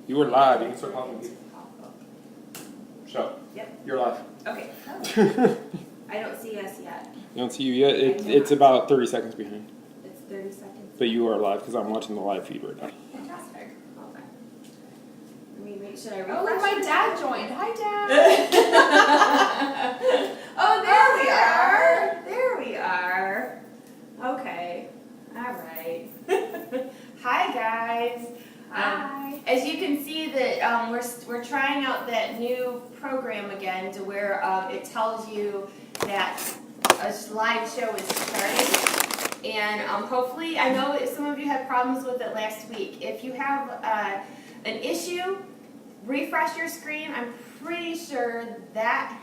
You were live. You can start talking. Shut up. Yep. You're live. Okay. I don't see us yet. You don't see you yet? It's about 30 seconds behind. It's 30 seconds. But you are live because I'm watching the live feed right now. Fantastic. Okay. Let me make sure I refresh. Oh, look, my dad joined. Hi, Dad. Oh, there we are. There we are. Okay. All right. Hi, guys. Hi. As you can see that we're trying out that new program again to where it tells you that a live show is starting. And hopefully, I know that some of you had problems with it last week. If you have an issue, refresh your screen. I'm pretty sure that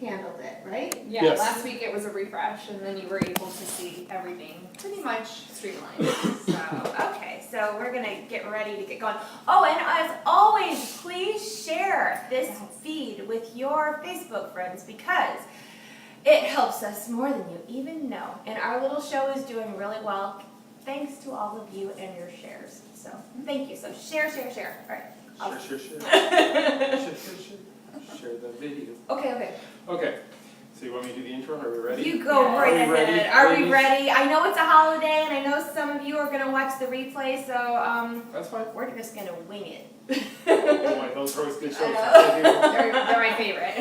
handled it, right? Yeah, Yes. last week it was a refresh, and then you were able to see everything pretty much streamlined. So, okay, so we're going to get ready to get going. Oh, and as always, please share this feed with your Facebook friends because it helps us more than you even know. And our little show is doing really well thanks to all of you and your shares. So, thank you. So, share. All right. Share. Share the video. Okay. Okay. So you want me to do the intro? Are we ready? You go Yeah. right Are we ready, ahead. Are we ladies? ready? I know it's a holiday, and I know some of you are going to watch the replay, so That's fine. we're just going to wing it. Oh my, those are always good shows. They're my favorite.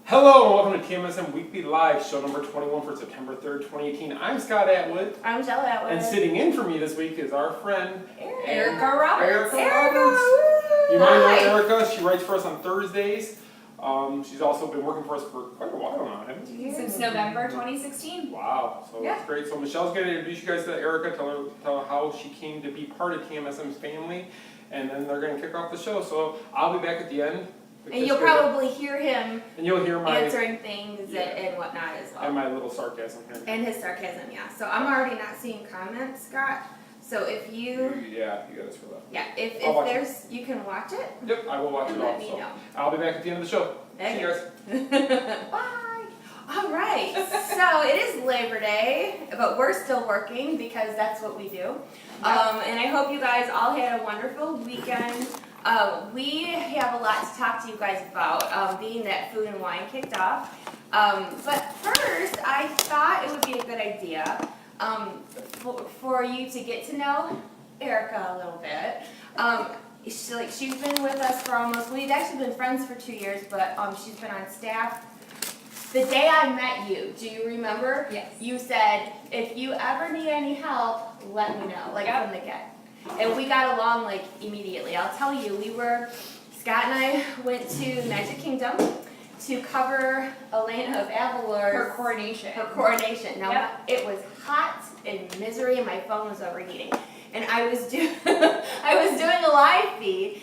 Hello and welcome to TMSM Weekly Live, show number 21 for September 3rd, 2018. I'm Scott Atwood, I'm Jella Atwood. and sitting in for me this week is our friend Erika Roberts. Erika, Roberts. woo! You might know Hi. Erika. She writes for us on Thursdays. She's also been working for us for quite a while now, hasn't she? Since November 2016. Wow, so Yeah. that's great. So Michelle's going to introduce you guys to Erika, tell her how she came to be part of TMSM's family, and then they're going to kick off the show. So I'll be back at the end. And you'll probably hear him And you'll hear my answering things and whatnot as well. and my little sarcasm here. And his sarcasm, yeah. So I'm already not seeing comments, Scott. So if you, Yeah, you got us for that. yeah, if I'll watch there's, you can watch it. Yep, I will watch And it all. let me So know. I'll be back at the end of the show. See you guys. Bye. All right. So it is Labor Day, but we're still working because that's what we do. And I hope you guys all had a wonderful weekend. We have a lot to talk to you guys about, being that Food and Wine kicked off. But first, I thought it would be a good idea for you to get to know Erika a little bit. She's been with us for almost, we've actually been friends for 2 years, but she's been on staff. The day I met you, do you remember? Yes. You said, if you ever need any help, let me know, like Yep. from the get. And we got along like immediately. I'll tell you, Scott and I went to Magic Kingdom to cover Elena of Avalor's Her coronation. Now, Yep. it was hot and misery and my phone was overheating. And I was doing a live feed,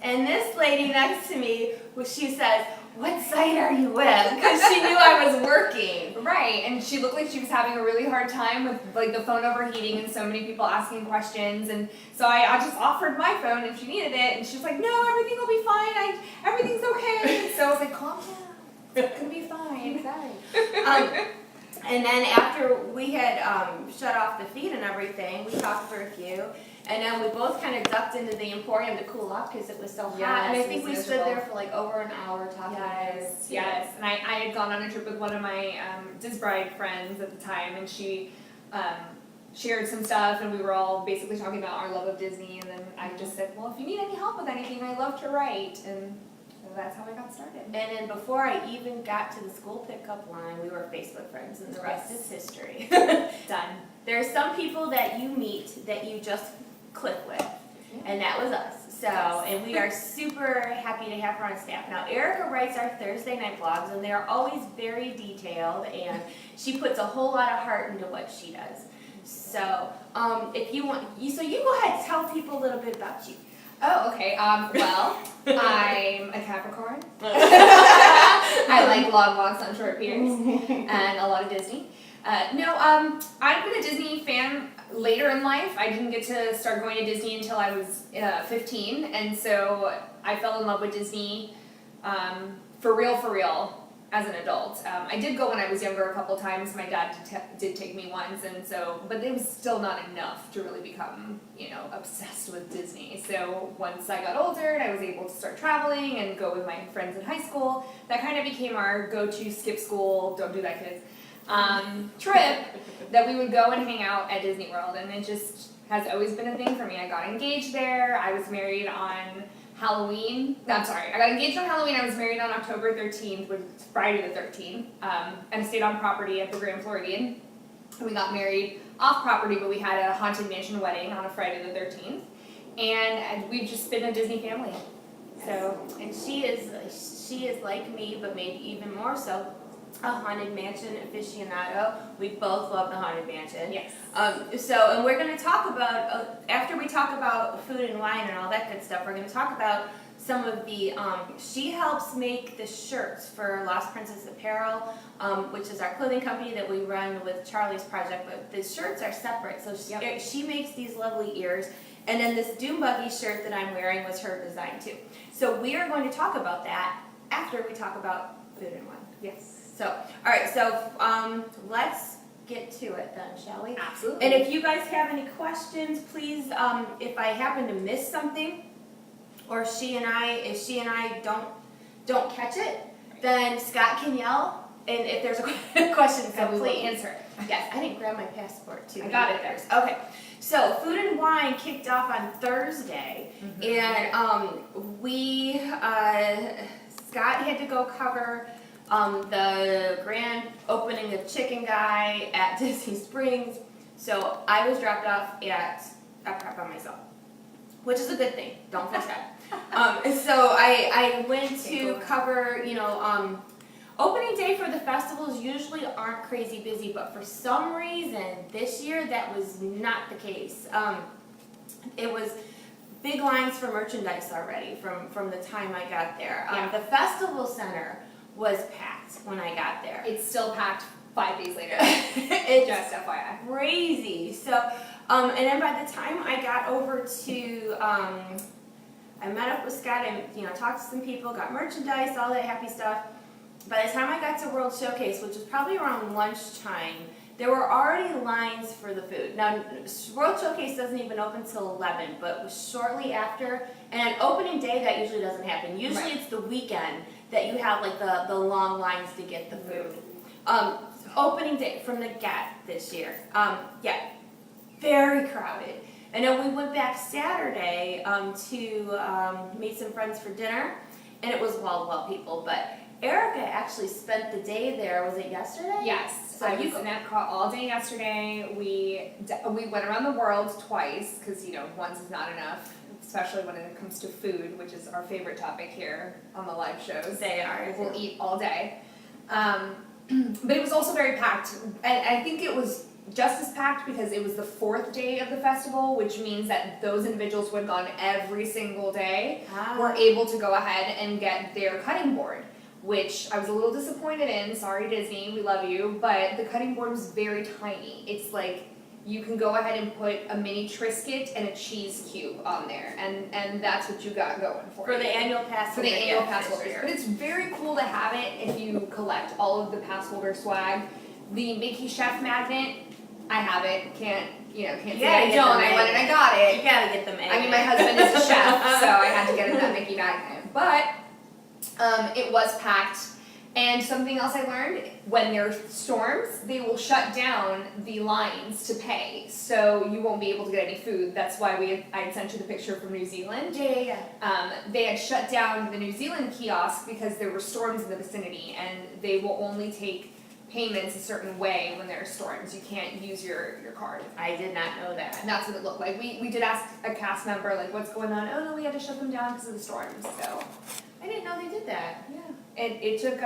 and this lady next to me, she says, "What site are you with?" Because she knew I was working. Right, and she looked like she was having a really hard time with like the phone overheating and so many people asking questions, and so I just offered my phone if she needed it, and she was like, "No, everything will be fine. Everything's okay." So I was like, "Calm down, it's gonna be fine." And then after we had shut off the feed and everything, we talked for a few, and then we both kind of ducked into the Emporium to cool off because it was so hot. Yes, And I it think was we stood miserable. there for like over an hour talking. Yes. And I had gone on a trip with one of my Disbride friends at the time, and she shared some stuff, and we were all basically talking about our love of Disney, and then I just said, well, if you need any help with anything, I love to write, and so that's how I got started. And then before I even got to the school pickup line, we were Facebook friends, and the rest is history. Done. There are some people that you meet that you just click with, and that was us. So, and we are super happy to have her on staff. Now, Erika writes our Thursday night blogs, and they are always very detailed, and she puts a whole lot of heart into what she does. So, if you want, so you go ahead and tell people a little bit about you. Oh, okay. Well, I'm a Capricorn. I like long walks on short piers and a lot of Disney. I've been a Disney fan later in life. I didn't get to start going to Disney until I was 15, and so I fell in love with Disney for real as an adult. I did go when I was younger a couple times. My dad did take me once, and so, but it was still not enough to really become, obsessed with Disney. So once I got older and I was able to start traveling and go with my friends in high school, that kind of became our go-to skip school, don't do that kids, trip that we would go and hang out at Disney World, and it just has always been a thing for me. I got engaged there. I was married on Halloween. I got engaged on Halloween. I was married on October 13th, which is Friday the 13th, and stayed on property at the Grand Floridian. And we got married off property, but we had a Haunted Mansion wedding on a Friday the 13th. And we've just been a Disney family. So, and she is like me, but maybe even more so, a Haunted Mansion aficionado. We both love the Haunted Mansion. yes. And we're going to talk about, after we talk about food and wine and all that good stuff, we're going to talk about some of the, she helps make the shirts for Lost Princess Apparel, which is our clothing company that we run with Charlie's project, but the shirts are separate. So she makes these lovely ears. And then this Doom Buggy shirt that I'm wearing was her design too. So we are going to talk about that after we talk about food and wine. Yes. So, all right, so let's get to it then, shall we? Absolutely. And if you guys have any questions, please, if I happen to miss something, or if she and I don't catch it, then Scott can yell, and if there's a question, so we will please answer it. Yes, I didn't grab my passport too. I got it there. Okay, so food and wine kicked off on Thursday, and Scott had to go cover the grand opening of Chicken Guy at Disney Springs, so I was dropped off at Epcot by myself, which is a good thing, don't feel bad. So I went to cover, opening day for the festivals usually aren't crazy busy, but for some reason this year that was not the case. It was big lines for merchandise already from the time I got there. The festival center was packed when I got there. It's still packed 5 days later. It's just FYI. crazy. So, and then by the time I got over to, I met up with Scott and talked to some people, got merchandise, all that happy stuff. By the time I got to World Showcase, which was probably around lunchtime, there were already lines for the food. Now, World Showcase doesn't even open till 11, but it was shortly after. And on opening day, that usually doesn't happen. Usually it's the weekend that you have like the long lines to get the food. Opening day from the get this year. Very crowded. And then we went back Saturday to meet some friends for dinner, and it was wall-to-wall people. But Erika actually spent the day there. Was it yesterday? Yes. So I was in Epcot all day yesterday. We went around the world twice because once is not enough, especially when it comes to food, which is our favorite topic here on the live shows. They are. We'll eat all day. But it was also very packed, and I think it was just as packed because it was the 4th day of the festival, which means that those individuals who had gone every single day were able to go ahead and get their cutting board, which I was a little disappointed in. Sorry, Disney, we love you, but the cutting board was very tiny. It's like you can go ahead and put a mini Triscuit and a cheese cube on there, and that's what you got going for you. The annual pass. For the annual pass holders. But it's very cool to have it if you collect all of the pass holder swag. The Mickey Chef magnet, I have it. Can't say I don't. I went and I got it. You gotta get them. I mean, my husband is a chef, so I had to get him that Mickey magnet. But it was packed. And something else I learned, when there are storms, they will shut down the lines to pay, so you won't be able to get any food. That's why I had sent you the picture from New Zealand. Yeah. They had shut down the New Zealand kiosk because there were storms in the vicinity, and they will only take payments a certain way when there are storms. You can't use your card. I did not know that. And that's what it looked like. We did ask a cast member, like, what's going on? Oh, no, we had to shut them down because of the storms, so. I didn't know they did that. Yeah. It took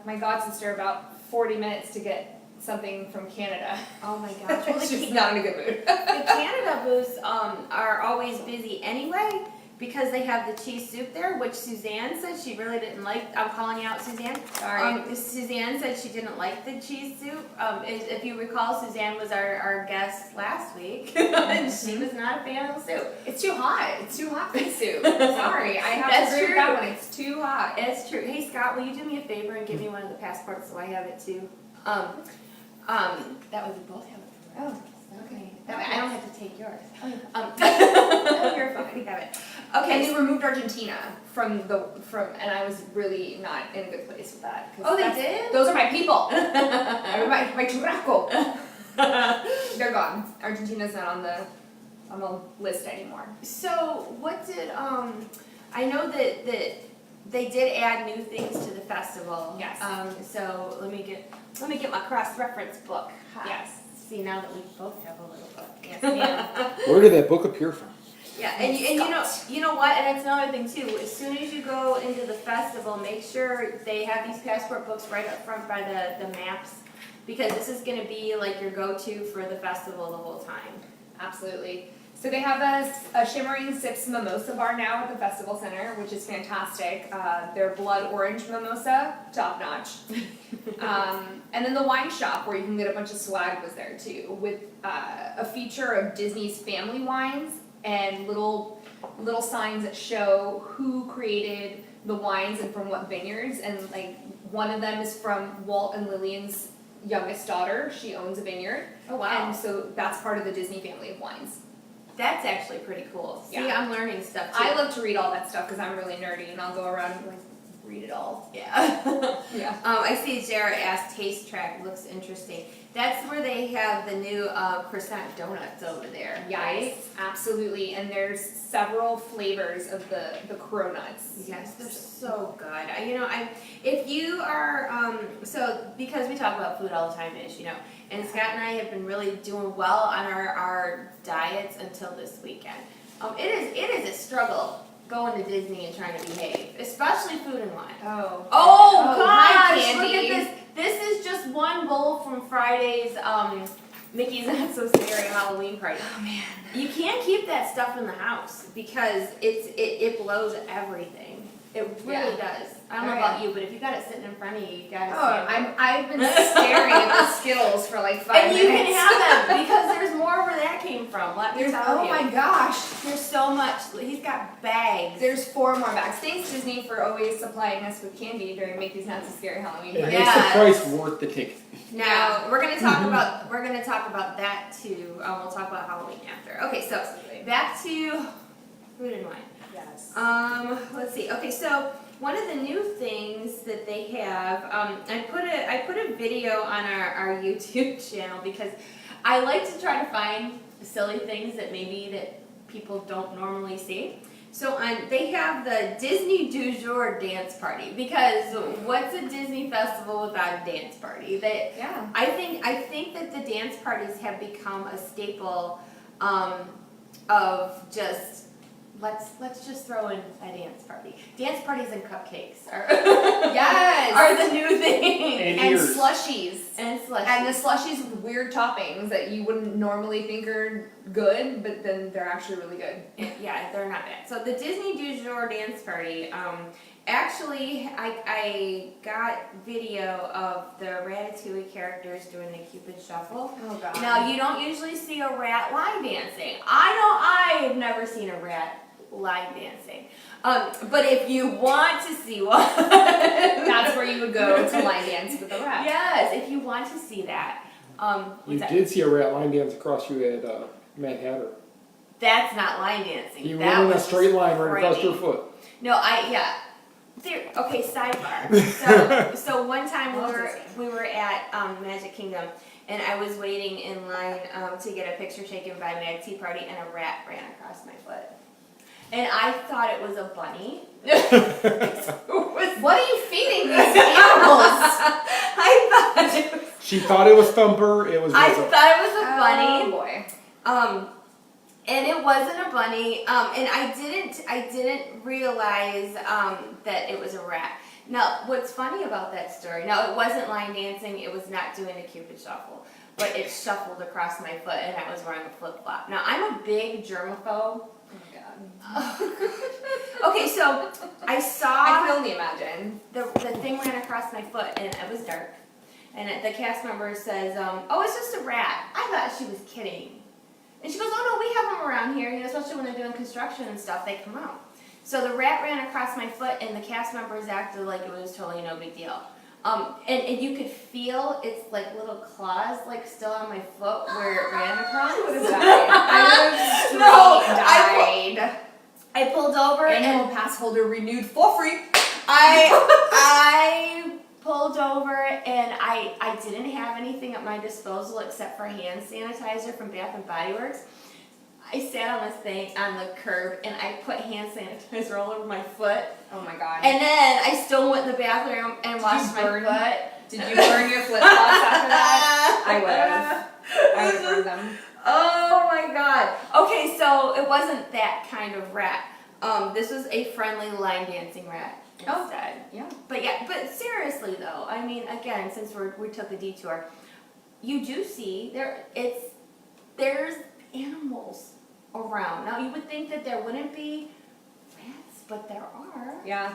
my godsister about 40 minutes to get something from Canada. Oh my gosh. Well, She's not in a good mood. The Canada booths are always busy anyway, because they have the cheese soup there, which Suzanne said she really didn't like. I'm calling you out, Suzanne. Sorry. Suzanne said she didn't like the cheese soup. If you recall, Suzanne was our guest last week, and she was not a fan of the soup. It's too hot. It's too hot for the soup. Sorry, I have That's to agree true. with that one. It's too hot. It's true. Hey Scott, will you do me a favor and give me one of the passports so I have it too? That way we both have it. Oh, Okay. That way I don't have to take yours. no, you're fine. We have it. Okay, Okay. and they removed Argentina from, and I was really not in a good place with that. 'cause Oh, they that's- did? Those are my people. my churrasco. They're gone. Argentina's not on the list anymore. So what did I know that they did add new things to the festival. Yes. So let me get my cross-reference book. Yes. See, now that we both have a little book. Yes, ma'am. Where did that book appear from? Yeah, and you know what, and it's another thing too, as soon as you go into the festival, make sure they have these passport books right up front by the maps, because this is gonna be like your go-to for the festival the whole time. Absolutely. So they have a Shimmering Sips mimosa bar now at the festival center, which is fantastic. Their blood orange mimosa, top notch. And then the wine shop where you can get a bunch of swag was there too, with a feature of Disney's family wines and little signs that show who created the wines and from what vineyards. And like one of them is from Walt and Lillian's youngest daughter. She owns a vineyard. Oh wow. And so that's part of the Disney family of wines. That's actually pretty cool. See, Yeah. I'm learning stuff too. I love to read all that stuff because I'm really nerdy and I'll go around and like read it all. Yeah. Yeah. I see Jared asked Taste Track looks interesting. That's where they have the new croissant donuts over there. Yes, absolutely. And there's several flavors of the cronuts. Yes, they're so good. If you are, so because we talk about food all the time, Ish, and Scott and I have been really doing well on our diets until this weekend. It is a struggle going to Disney and trying to behave, especially food and wine. Oh. Oh, hi, gosh, look Candy. at this. This is just one bowl from Friday's Mickey's Not So Scary Halloween party. Oh man. You can't keep that stuff in the house because it blows everything. It really does. I don't know about you, but if you got it sitting in front of you, you gotta see it. I've been staring at the Skittles for like 5 And minutes. you can have them because there's more where that came from. Let me tell you. Oh my gosh. There's so much. He's got bags. There's 4 more bags. Thanks Disney for always supplying us with candy during Mickey's Not So Scary Halloween. It party. makes the Yes. price worth the ticket. Now we're gonna talk about that too. We'll talk about Halloween after. Okay, so Absolutely. back to food and wine. Yes. Let's see. Okay, so one of the new things that they have, I put a video on our YouTube channel because I like to try to find silly things that people don't normally see. So they have the Disney Du Jour dance party, because what's a Disney festival without a dance party? Yeah. I think that the dance parties have become a staple of just let's just throw in a dance party. Dance parties and cupcakes are Yes. are the new thing. And And ears. slushies. And slushies. And the slushies with weird toppings that you wouldn't normally think are good, but then they're actually really good. Yeah, they're not bad. So the Disney Du Jour dance party, actually, I got video of the Ratatouille characters doing the Cupid Shuffle. Oh god. Now, you don't usually see a rat line dancing. I have never seen a rat line dancing. But if you want to see one, That's where you would go to line dance with a rat. yes, if you want to see that, You what's that? did see a rat line dance across you at Mad Hatter. That's not line dancing. You That went in a was straight line right across your frightening. foot. No, okay, sidebar. So one time Love we were at Magic Kingdom, and I was waiting in line to get a picture taken by Mag Tea Party, and a rat ran across my foot. And I thought it was a bunny. What are you feeding these animals? I thought it was, She thought it was Thumper. It was I Rizzo. thought it was a Oh bunny. boy. And it wasn't a bunny. And I didn't realize that it was a rat. Now, what's funny about that story? Now, it wasn't line dancing. It was not doing the Cupid Shuffle, but it shuffled across my foot, and I was wearing a flip flop. Now, I'm a big germaphobe. Okay, so I saw. I can only imagine. The thing ran across my foot and it was dark. And the cast member says, oh, it's just a rat. I thought she was kidding. And she goes, oh no, we have them around here, especially when they're doing construction and stuff, they come out. So the rat ran across my foot and the cast members acted like it was totally no big deal. And you could feel its like little claws like still on my foot where it ran across. I would have died. I pulled over Annual pass holder renewed for free. I pulled over and I didn't have anything at my disposal except for hand sanitizer from Bath and Body Works. I sat on this thing on the curb and I put hand sanitizer all over my foot. Oh my god. And then I still went to the bathroom and washed my foot. Did you burn your flip flops after that? I would have burned them. Oh my god. Okay, so it wasn't that kind of rat. This was a friendly line dancing rat instead. Yeah. But seriously though, I mean, again, since we took a detour, you do see there's animals around. Now you would think that there wouldn't be rats, but there are. Yeah.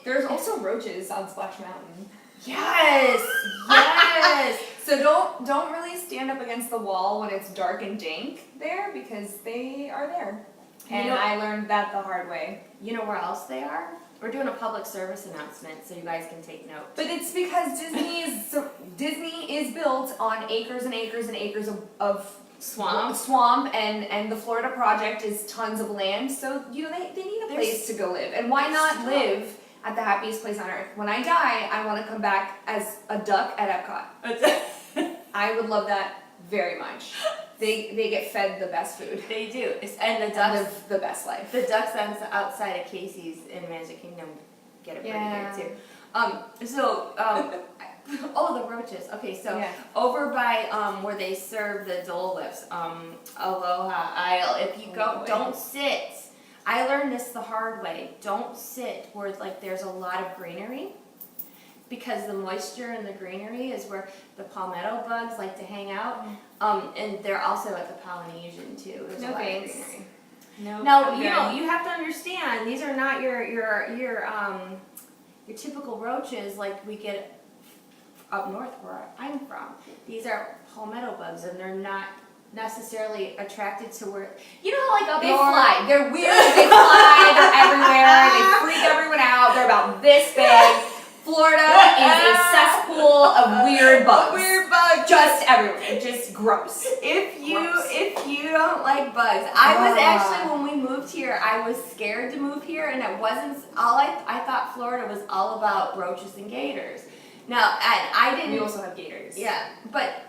There's also roaches on Splash Mountain. Yes. Yes. So don't really stand up against the wall when it's dark and dank there because they are there. And I learned that the hard way. You know where else they are? We're doing a public service announcement so you guys can take note. But it's because Disney is built on acres and acres and acres of swamp and the Florida project is tons of land, so they need a place to go live. And why not live at the happiest place on earth? When I die, I want to come back as a duck at Epcot. I would love that very much. They get fed the best food. They do. And the ducks live the best life. The ducks outside of Casey's in Magic Kingdom get it pretty good too. Oh, the roaches. Okay, so over by like where they serve the Dole Whips, Aloha Isle. If you go, don't sit. I learned this the hard way. Don't sit where like there's a lot of greenery, because the moisture in the greenery is where the palmetto bugs like to hang out. And they're also at the Polynesian too. There's a lot of greenery. Now you have to understand, these are not your typical roaches like we get up north where I'm from. These are palmetto bugs, and they're not necessarily attracted to where like up they north. fly. They're weird. They fly. They're everywhere. They freak everyone out. They're about this big. Florida is a cesspool of weird bugs. Just everywhere. Just gross. If you don't like bugs, I was actually, when we moved here, I was scared to move here, and it wasn't all I thought Florida was all about roaches and gators. Now, I didn't. We also have gators. Yeah, but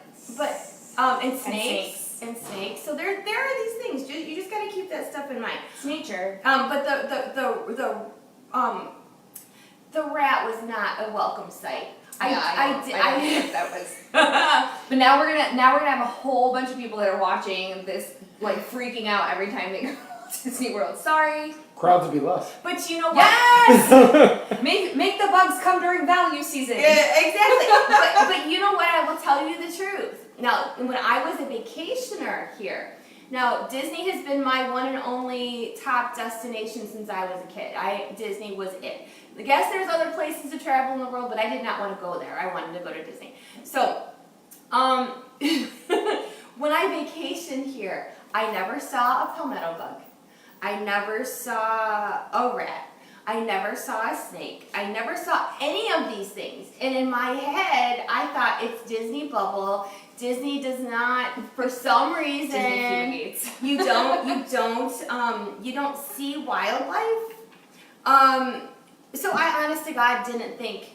and snakes. And snakes. So there are these things. You just got to keep that stuff in mind. It's nature. But the rat was not a welcome sight. I think that was. But now we're gonna have a whole bunch of people that are watching this, like freaking out every time they go to Disney World. Sorry. Crowds would be less. But you know what? Yes. make the bugs come during value season. Yeah, exactly. but you know what? I will tell you the truth. Now, when I was a vacationer here, now Disney has been my one and only top destination since I was a kid. Disney was it. I guess there's other places to travel in the world, but I did not want to go there. I wanted to go to Disney. So, when I vacationed here, I never saw a palmetto bug. I never saw a rat. I never saw a snake. I never saw any of these things. And in my head, I thought it's Disney bubble. Disney does not, for some reason, you don't see wildlife. So I, honest to God, didn't think.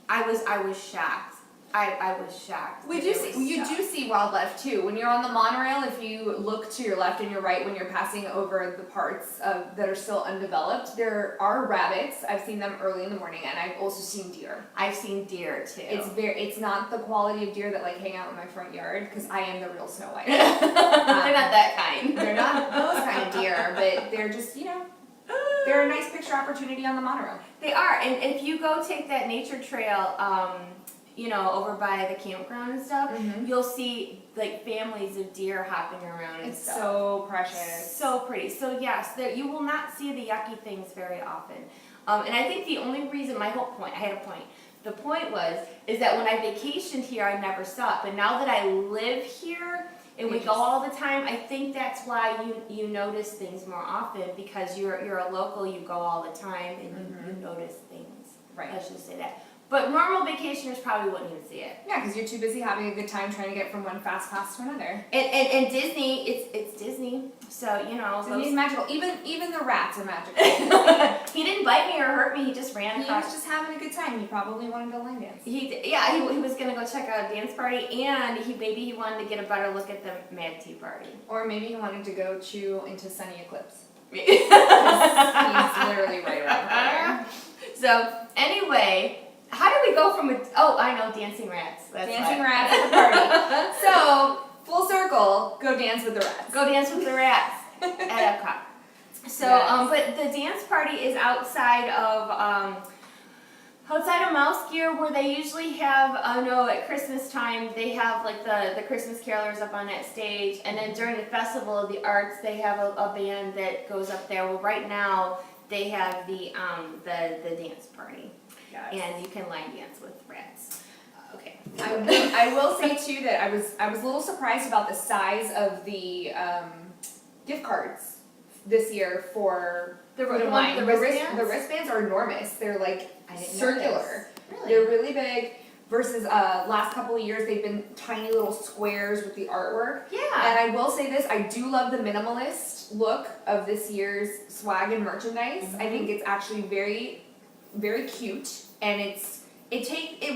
I was shocked. I was shocked. You do see wildlife too. When you're on the monorail, if you look to your left and your right when you're passing over the parts that are still undeveloped, there are rabbits. I've seen them early in the morning, and I've also seen deer. I've seen deer too. It's not the quality of deer that like hang out in my front yard, because I am the real Snow White. They're not that kind. They're not those kind of deer, but they're just they're a nice picture opportunity on the monorail. They are, and if you go take that nature trail, over by the campground and stuff, Mhm. you'll see like families of deer hopping around and It's stuff. so precious. So pretty. So yes, you will not see the yucky things very often. And I think the only reason, I had a point. The point is that when I vacationed here, I never saw it. But now that I live here and we go all the time, I think that's why you notice things more often, because you're a local, you go all the time, and you notice things. Right. Let's just say that. But normal vacationers probably wouldn't even see it. Yeah, because you're too busy having a good time trying to get from one fast pass to another. And Disney, it's Disney, so Disney's magical. Even the rats are magical. He didn't bite me or hurt me. He just ran He across. was just having a good time. He probably wanted to line dance. He was gonna go check out a dance party, and maybe he wanted to get a better look at the Mad Tea Party. Or maybe he wanted to go chew into Sunny Eclipse. He's He's literally right around the corner. So anyway, how do we go from I know, dancing rats. That's Dancing right. rats at the party. So, full circle, go dance with the rats. Go dance with the rats at Epcot. So, Yes. but the dance party is outside of Mouse Gear, where they usually have, at Christmas time, they have like the Christmas carolers up on that stage, and then during the Festival of the Arts, they have a band that goes up there. Well, right now, they have the dance party, Yes. and you can line dance with rats. Okay. I will say too that I was a little surprised about the size of the gift cards this year for The Food and Wine. wristbands? The wristbands are enormous. They're like I didn't know circular. Really? They're really big. Versus last couple of years, they've been tiny little squares with the artwork. Yeah. And I will say this: I do love the minimalist look of this year's swag and merchandise. I think it's actually very, very cute, and it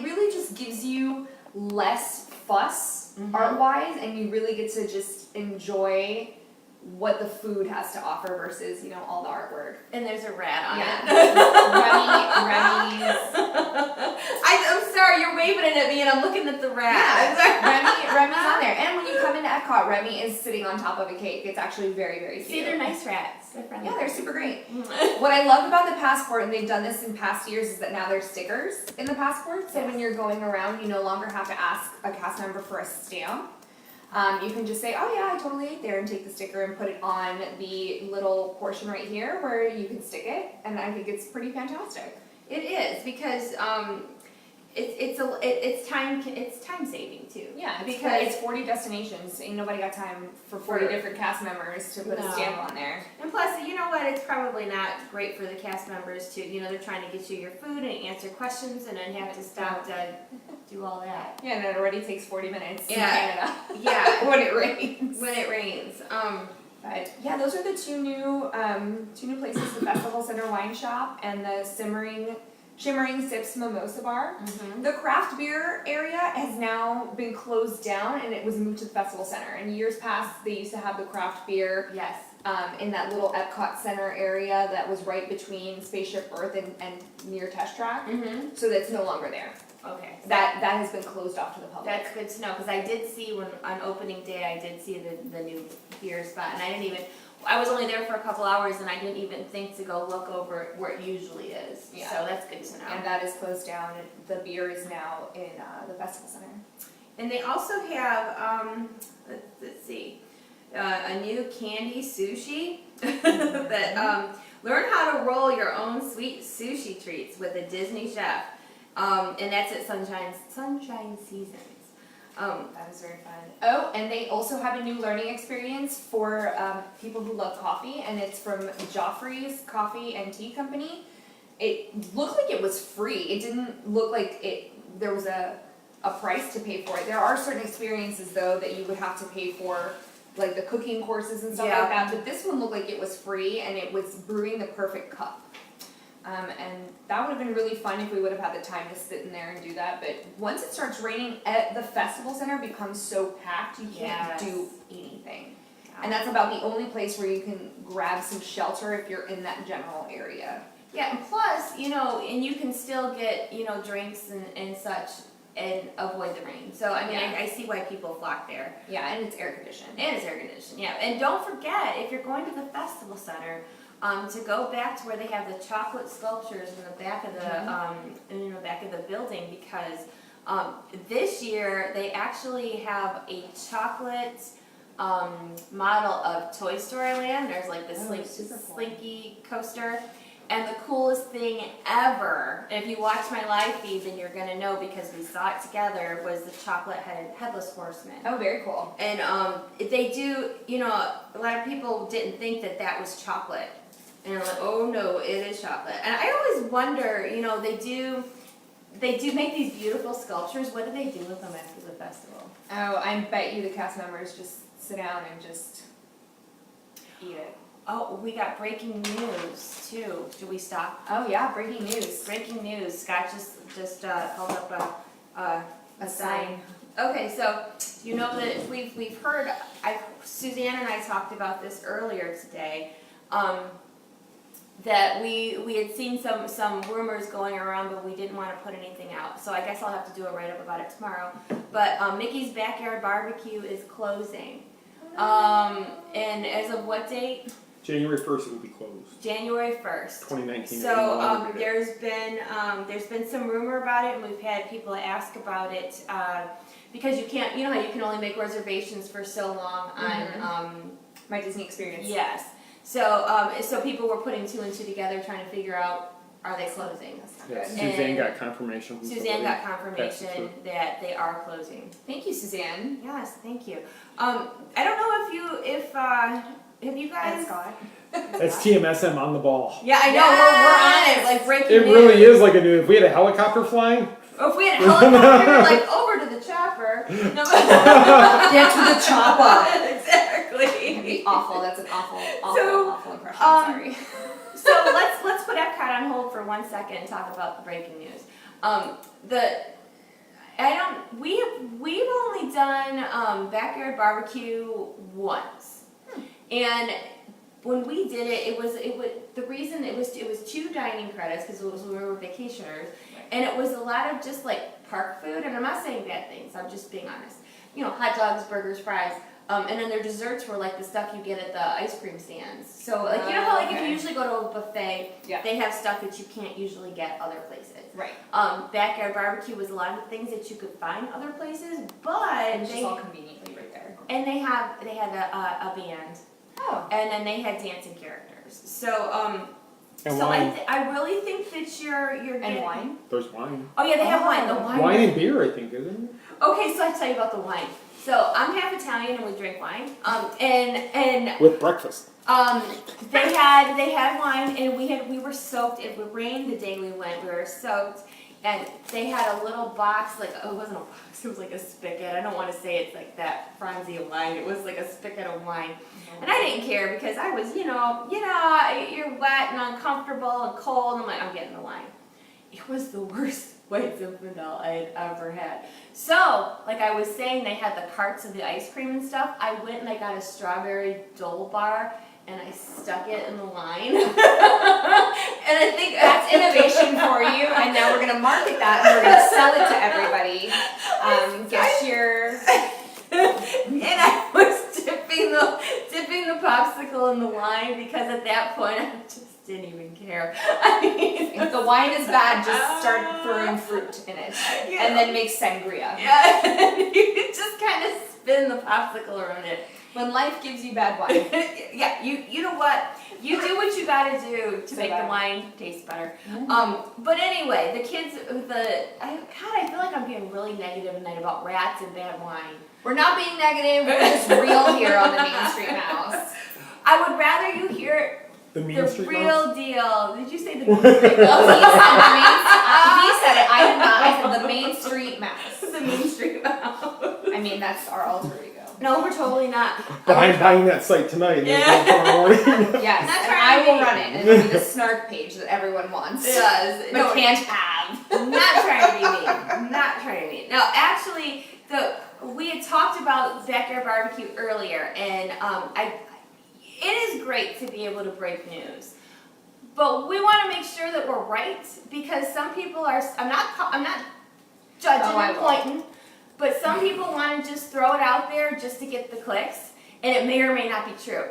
really just gives you less fuss art-wise, and you really get to just enjoy what the food has to offer versus all the artwork. And there's a rat on Yeah. it. Remy's. I'm sorry, you're waving it at me and I'm looking at the rat. Remy's on there. And when you come into Epcot, Remy is sitting on top of a cake. It's actually very, very cute. See, they're nice rats. They're friendly. Yeah, they're super great. What I love about the passport, and they've done this in past years, is that now there's stickers in the passport. So when you're going around, you no longer have to ask a cast member for a stamp. You can just say, oh yeah, I totally ate there, and take the sticker and put it on the little portion right here where you can stick it, and I think it's pretty fantastic. It is, because it's time saving too. Yeah, because it's 40 destinations. Ain't nobody got time for 40 different cast members to put a stamp on there. And plus, you know what? It's probably not great for the cast members to, they're trying to get you your food and answer questions, and then have to stop to do all that. Yeah, and it already takes 40 minutes in Yeah. Canada. Yeah. When it rains. When it rains. But yeah, those are the two new places: the Festival Center Wine Shop and the Shimmering Sips Mimosa Bar. The craft beer area has now been closed down, and it was moved to the Festival Center. In years past, they used to have the craft beer Yes. in that little Epcot Center area that was right between Spaceship Earth and near Test Track. So that's no longer there. Okay. That has been closed off to the public. That's good to know, because I did see on opening day, I did see the new beer spot, and I was only there for a couple hours, and I didn't even think to go look over where it usually is. Yeah. So that's good to know. And that is closed down. The beer is now in the Festival Center. And they also have, let's see, a new candy sushi that learn how to roll your own sweet sushi treats with a Disney chef. And that's at Sunshine Seasons. That is very fun. Oh, and they also have a new learning experience for people who love coffee, and it's from Joffrey's Coffee and Tea Company. It looked like it was free. It didn't look like there was a price to pay for it. There are certain experiences, though, that you would have to pay for, like the cooking courses and stuff like that, but this one looked like it was free, and it was brewing the perfect cup. And that would have been really fun if we would have had the time to sit in there and do that, but once it starts raining, the Festival Center becomes so packed you can't do anything. And that's about the only place where you can grab some shelter if you're in that general area. Yeah, and plus, and you can still get, drinks and such and avoid the rain. So, I mean, I see why people flock there. Yeah, and it's air conditioned. And it's air conditioned, yeah. And don't forget, if you're going to the Festival Center, to go back to where they have the chocolate sculptures in the back of the back of the building, because This year, they actually have a chocolate model of Toy Story Land. There's like this super cool. slinky coaster. And the coolest thing ever, and if you watch my live feed, then you're gonna know because we saw it together, was the chocolate headless horseman. Oh, very cool. And they do, you know, a lot of people didn't think that that was chocolate. And they're like, oh no, it is chocolate. And I always wonder, you know, they do make these beautiful sculptures. What do they do with them after the festival? Oh, I bet you the cast members just sit down and just eat it. Oh, we got breaking news too. Do we stop? Oh yeah, breaking news. Breaking news. Scott just held up a sign. Okay, so you know that we've heard. Suzanne and I talked about this earlier today. That we had seen some rumors going around, but we didn't want to put anything out. So I guess I'll have to do a write-up about it tomorrow. But Mickey's Backyard Barbecue is closing. And as of what date? January 1st it will be closed. January 1st. 2019. So there's been some rumor about it, and we've had people ask about it because you can't, you know how you can only make reservations for so long on My Disney experience. yes. So people were putting two and two together, trying to figure out, are they closing? Yes, And Suzanne got confirmation. From Suzanne somebody. got confirmation that they are closing. Thank you, Suzanne. Yes, thank you. I don't know if you guys. And Scott. That's TMSM on the ball. Yeah, I know we're on it, like breaking It news. really is like a new. If we had a helicopter flying, Or if we had a helicopter, like over to the chopper. No. Get to the chopper. Exactly. That'd be awful. That's an awful impression. Sorry. So let's put Epcot on hold for 1 second and talk about the breaking news. We've only done backyard barbecue once, and when we did it, it was the reason it was 2 dining credits because we were vacationers, and it was a lot of just like park food. And I'm not saying bad things. I'm just being honest. You know, hot dogs, burgers, fries. And then their desserts were like the stuff you get at the ice cream stands. So like you know how like if you usually go to a buffet, they have stuff that you can't usually get other places. Right. Backyard barbecue was a lot of things that you could find other places, but It's just all conveniently right there. and they had a band, Oh. and then they had dancing characters. So and so wine. I really think that you're getting, And wine? There's wine. Oh yeah, they have wine. The wine. Wine and beer, I think, isn't it? Okay, so I tell you about the wine. So I'm half Italian and we drink wine. And With breakfast. they had wine and we were soaked. It rained the day we went. We were soaked, and they had a little box, like it wasn't a box, it was like a spigot. I don't want to say it's like that Franzi of wine. It was like a spigot of wine, and I didn't care because I was, you're wet and uncomfortable and cold. And I'm like, I'm getting the wine. It was the worst white Zinfandel I had ever had. So, like I was saying, they had the carts of the ice cream and stuff. I went and I got a strawberry Dole bar and I stuck it in the wine. And I think That's innovation for you, and now we're going to market that and we're going to sell it to everybody. Get your... and I was dipping the popsicle in the wine because at that point I just didn't even care. I mean, If the wine is bad, just start throwing fruit in it. And then make sangria. Yeah, you just kind of spin the popsicle around it. When life gives you bad wine. Yeah, you know what? You do what you gotta do to So make bad. the wine taste better. But anyway, the kids, I feel like I'm being really negative tonight about rats and bad wine. We're not being negative, we're just real here on the Main Street Mouse. I would rather you hear The Mean the Street real Mouse? deal. Did you say the Mean Street Mouse? He said it, I did not. I said the Main Street Mouse. The Mean Street Mouse. I mean, that's our alter ego. No, we're totally not. But I'm buying that site tonight. Yeah. Tomorrow morning. Yes, Not and trying I to will be- run it. It'll be the snark page that everyone wants. Yes. But can't have. Not trying to be mean. Not trying to be mean. No, actually, we had talked about backyard barbecue earlier, and it is great to be able to break news, but we want to make sure that we're right because some people are. I'm not judging and pointing, but some people want to just throw it out there just to get the clicks, and it may or may not be true.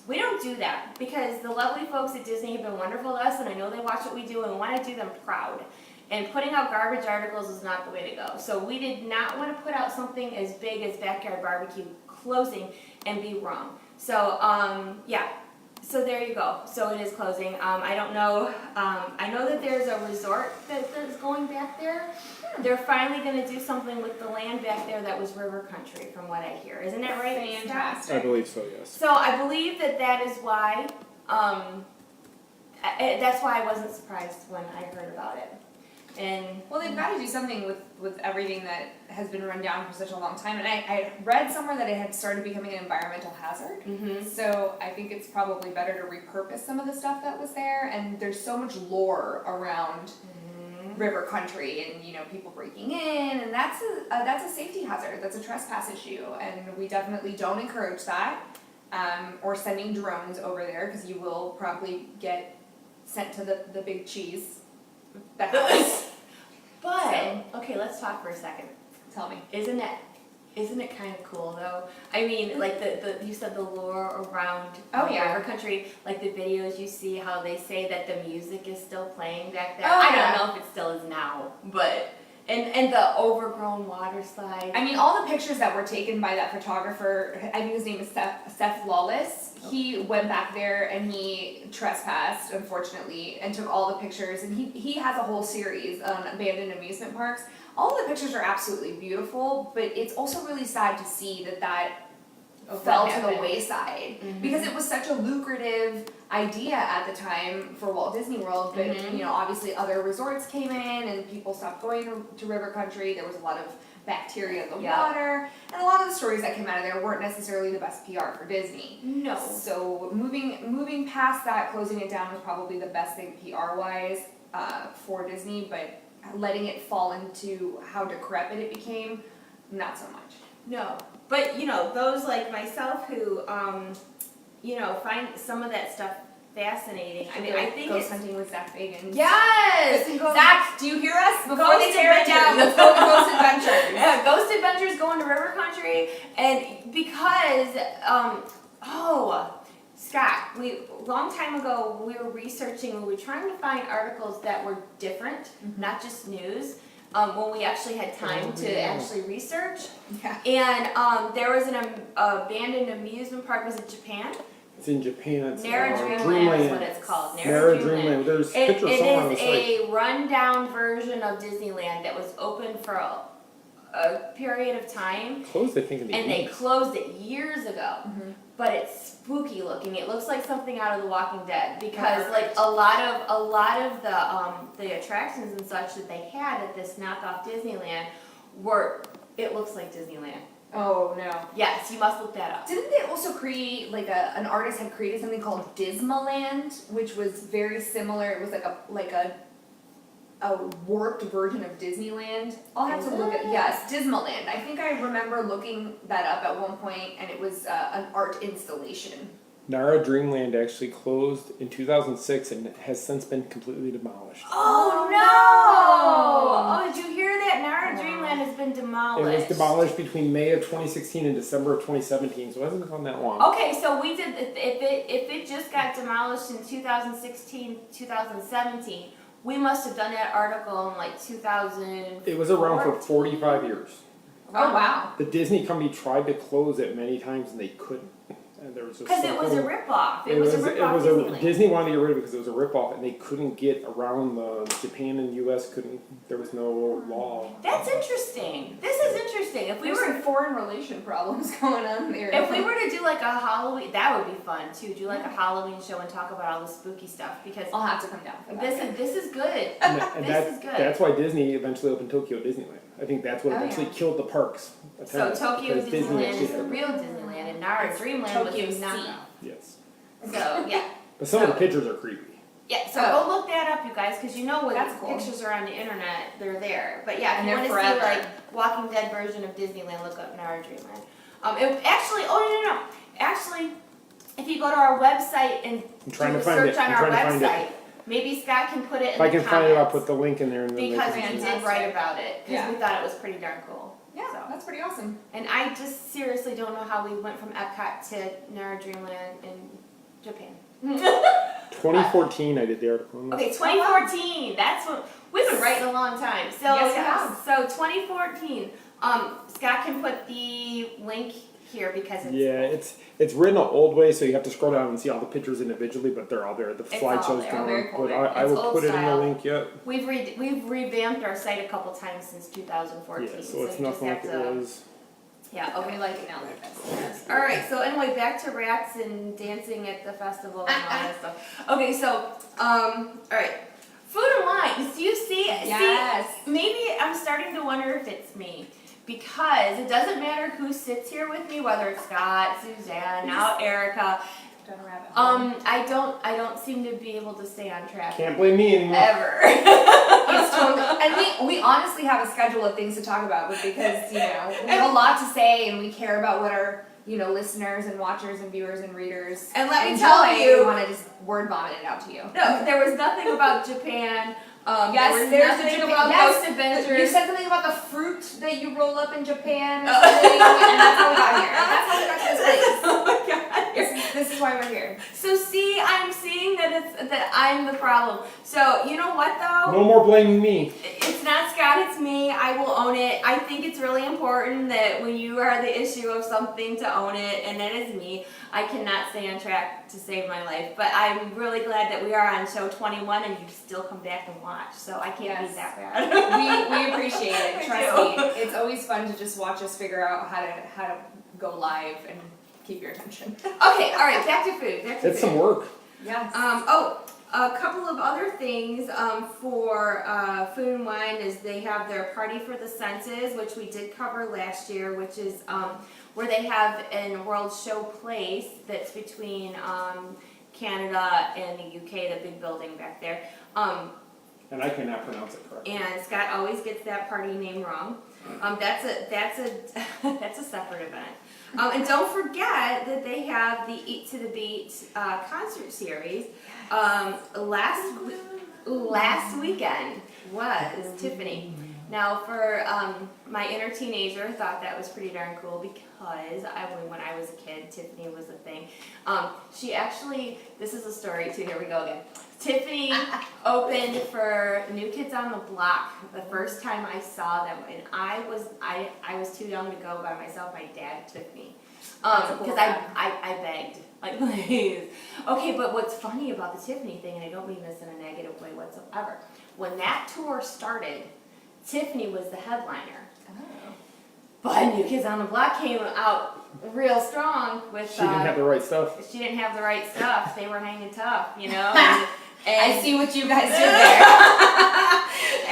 We don't do that because the lovely folks at Disney have been wonderful to us, and I know they watch what we do, and we want to do them proud. And putting out garbage articles is not the way to go. So we did not want to put out something as big as Backyard Barbecue Closing and be wrong. So, yeah. So there you go. So it is closing. I don't know. I know that there's a resort that's going back there. They're finally going to do something with the land back there that was river country, from what I hear. Isn't that right? Scott? Fantastic. I believe so, yes. So I believe that is why. That's why I wasn't surprised when I heard about it. And Well, they've got to do something with everything that has been run down for such a long time. And I read somewhere that it had started becoming an environmental hazard. mhm. So I think it's probably better to repurpose some of the stuff that was there. And there's so much lore around river country and, you know, people breaking in, and that's a safety hazard. That's a trespass issue, and we definitely don't encourage that. Or sending drones over there, because you will probably get sent to the big cheese. That happens. But okay, let's talk for a second. Tell me. Isn't it kind of cool though? I mean, like the you said the lore around Oh, yeah. river country, like the videos you see how they say that the music is still playing back there. Oh, I yeah. don't know if it still is now, but and the overgrown water slide. I mean, all the pictures that were taken by that photographer, I think his name is Seth Lawless. He went back there and he trespassed, unfortunately, and took all the pictures. And he has a whole series on abandoned amusement parks. All the pictures are absolutely beautiful, but it's also really sad to see that fell to the happened. wayside, Mhm. because it was such a lucrative idea at the time for Walt Disney World, but Mhm. you know, obviously other resorts came in and people stopped going to river country. There was a lot of bacteria in the Yeah. water, and a lot of the stories that came out of there weren't necessarily the best PR for Disney. No. So moving past that, closing it down was probably the best thing PR wise for Disney, but letting it fall into how decrepit it became, not so much. No, but you know, those like myself who, you know, find some of that stuff fascinating. I mean, I think Ghost it's hunting with Zach Bagans. yes. Zach, do you hear us? Before Ghost they tear it down, let's Adventures. go to Ghost Adventures. Yeah, Ghost Adventures going to River Country, and because Scott, long time ago we were researching, we were trying to find articles that were different, not just news. When we actually had time to actually research. Yeah. And there was an abandoned amusement park. Was it Japan? It's in Japan. It's Nara Dreamland Dreamland. is what it's called. Nara Dreamland. There's It pictures somewhere on the is site. a rundown version of Disneyland that was open for a period of time, Closed, I think, in the and they 80s. closed it years ago. Mhm. But it's spooky looking. It looks like something out of The Walking Dead because Perfect. like a lot of the attractions and such that they had at this knockoff Disneyland were. It looks like Disneyland. Oh no. Yes, you must look that up. Didn't they also create an artist had created something called Dismaland, which was very similar. It was like a warped version of Disneyland. I'll have to Is look at it? yes, Dismaland. I think I remember looking that up at one point, and it was an art installation. Nara Dreamland actually closed in 2006 and has since been completely demolished. Oh no! Oh, did you hear that? Nara Wow. Dreamland has been It demolished. was demolished between May of 2016 and December of 2017, so it hasn't gone that long. Okay, so we did. If it just got demolished in 2016, 2017, we must have done that article in like 2000. It was around for 45 years. Oh wow. The Disney company tried to close it many times and they couldn't. And there was just Because it was a something- ripoff. It was a ripoff Disneyland. Disney wanted to get rid of it because it was a ripoff, and they couldn't get around Japan and U.S. couldn't. There was no law. That's interesting. This is interesting. If we There's were some foreign relation problems going on there. If we were to do like a Halloween, that would be fun too. Do like a Halloween show and talk about all the spooky stuff because I'll have to come down for that. this is good. And This is good. That's why Disney eventually opened Tokyo Disneyland. I think that's what Oh, eventually yeah. killed the parks. So Tokyo Because Disney Disneyland actually is the had- real Disneyland, and Nara Dreamland was Tokyo the knockoff. sea. Yes. So yeah, But some of the So- pictures are creepy. yeah. So Oh. go look that up, you guys, because you know when That's cool. pictures are on the internet, they're there. But yeah, if And you they're want to see forever. like Walking Dead version of Disneyland, look up Nara Dreamland. It actually, oh no. Actually, if you go to our website and I'm trying do to a find search it. on I'm our trying to find it. website, maybe Scott can put it in If I the can comments. find it, I'll put the link in there. And then they Because can we see. did write about it, because Yeah. we thought it was pretty darn cool. Yeah, So. that's pretty awesome. And I just seriously don't know how we went from Epcot to Nara Dreamland in Japan. 2014 I did the article on this. Okay, 2014. That's when we've been writing a long time. So Yes, we have. So 2014. Scott can put the link here because it's Yeah, it's written an old way, so you have to scroll down and see all the pictures individually, but they're all there. The all slideshow's there. gone, Very cool. but I It's will old put it in the style. link. Yep. we've revamped our site a couple times since 2014. Yeah, so it's you just nothing like have it to. was. Yeah. Okay, Okay. like it now. That's All right. So anyway, back to rats and dancing at the festival and all that stuff. Okay. So all right. Food and wine. Do you see? Yes. See, maybe I'm starting to wonder if it's me. Because it doesn't matter who sits here with me, whether it's Scott, Suzanne, now Erica. Done a rabbit hole. I don't seem to be able to stay on track Can't blame me anymore. ever. It's totally, and we honestly have a schedule of things to talk about, but because, we have a lot to say and we care about what our, listeners and watchers and viewers and readers And let me enjoy, tell you- we want to just word vomit it out to you. No, there was nothing about Japan. Yes, there was there's nothing Japan- about yes, Ghost Adventures. You said something about the fruit that you roll up in Japan or something, and that's how we got here. That's how we got to this place. Oh my god. This is why we're here. So see, I'm seeing that I'm the problem. So you know what though? No more blaming me. It's not Scott, it's me. I will own it. I think it's really important that when you are the issue of something to own it, and that is me. I cannot stay on track to save my life, but I'm really glad that we are on show 21 and you still come back and watch, so I can't Yes. be that bad. We appreciate it. I Trust do. me. It's always fun to just watch us figure out how to go live and keep your attention. Okay, alright, back to food. It's some work. Yes. A couple of other things for Food and Wine is they have their Party for the Senses, which we did cover last year, which is where they have an World Show Place that's between Canada and the UK, the big building back there. And I cannot pronounce it correctly. And Scott always gets that party name wrong. That's a separate event. And don't forget that they have the Eat to the Beat concert series. Last weekend was Tiffany. Now for my inner teenager, thought that was pretty darn cool because when I was a kid, Tiffany was a thing. She actually, this is a story too. Here we go again. Tiffany opened for New Kids on the Block the first time I saw them, and I was too young to go by myself. My dad took me because I begged, like, please. Okay, but what's funny about the Tiffany thing, and I don't mean this in a negative way whatsoever, when that tour started, Tiffany was the headliner. Oh. But New Kids on the Block came out real strong with. She didn't have the right stuff. She didn't have the right stuff. They were hanging tough, And I see what you guys did there.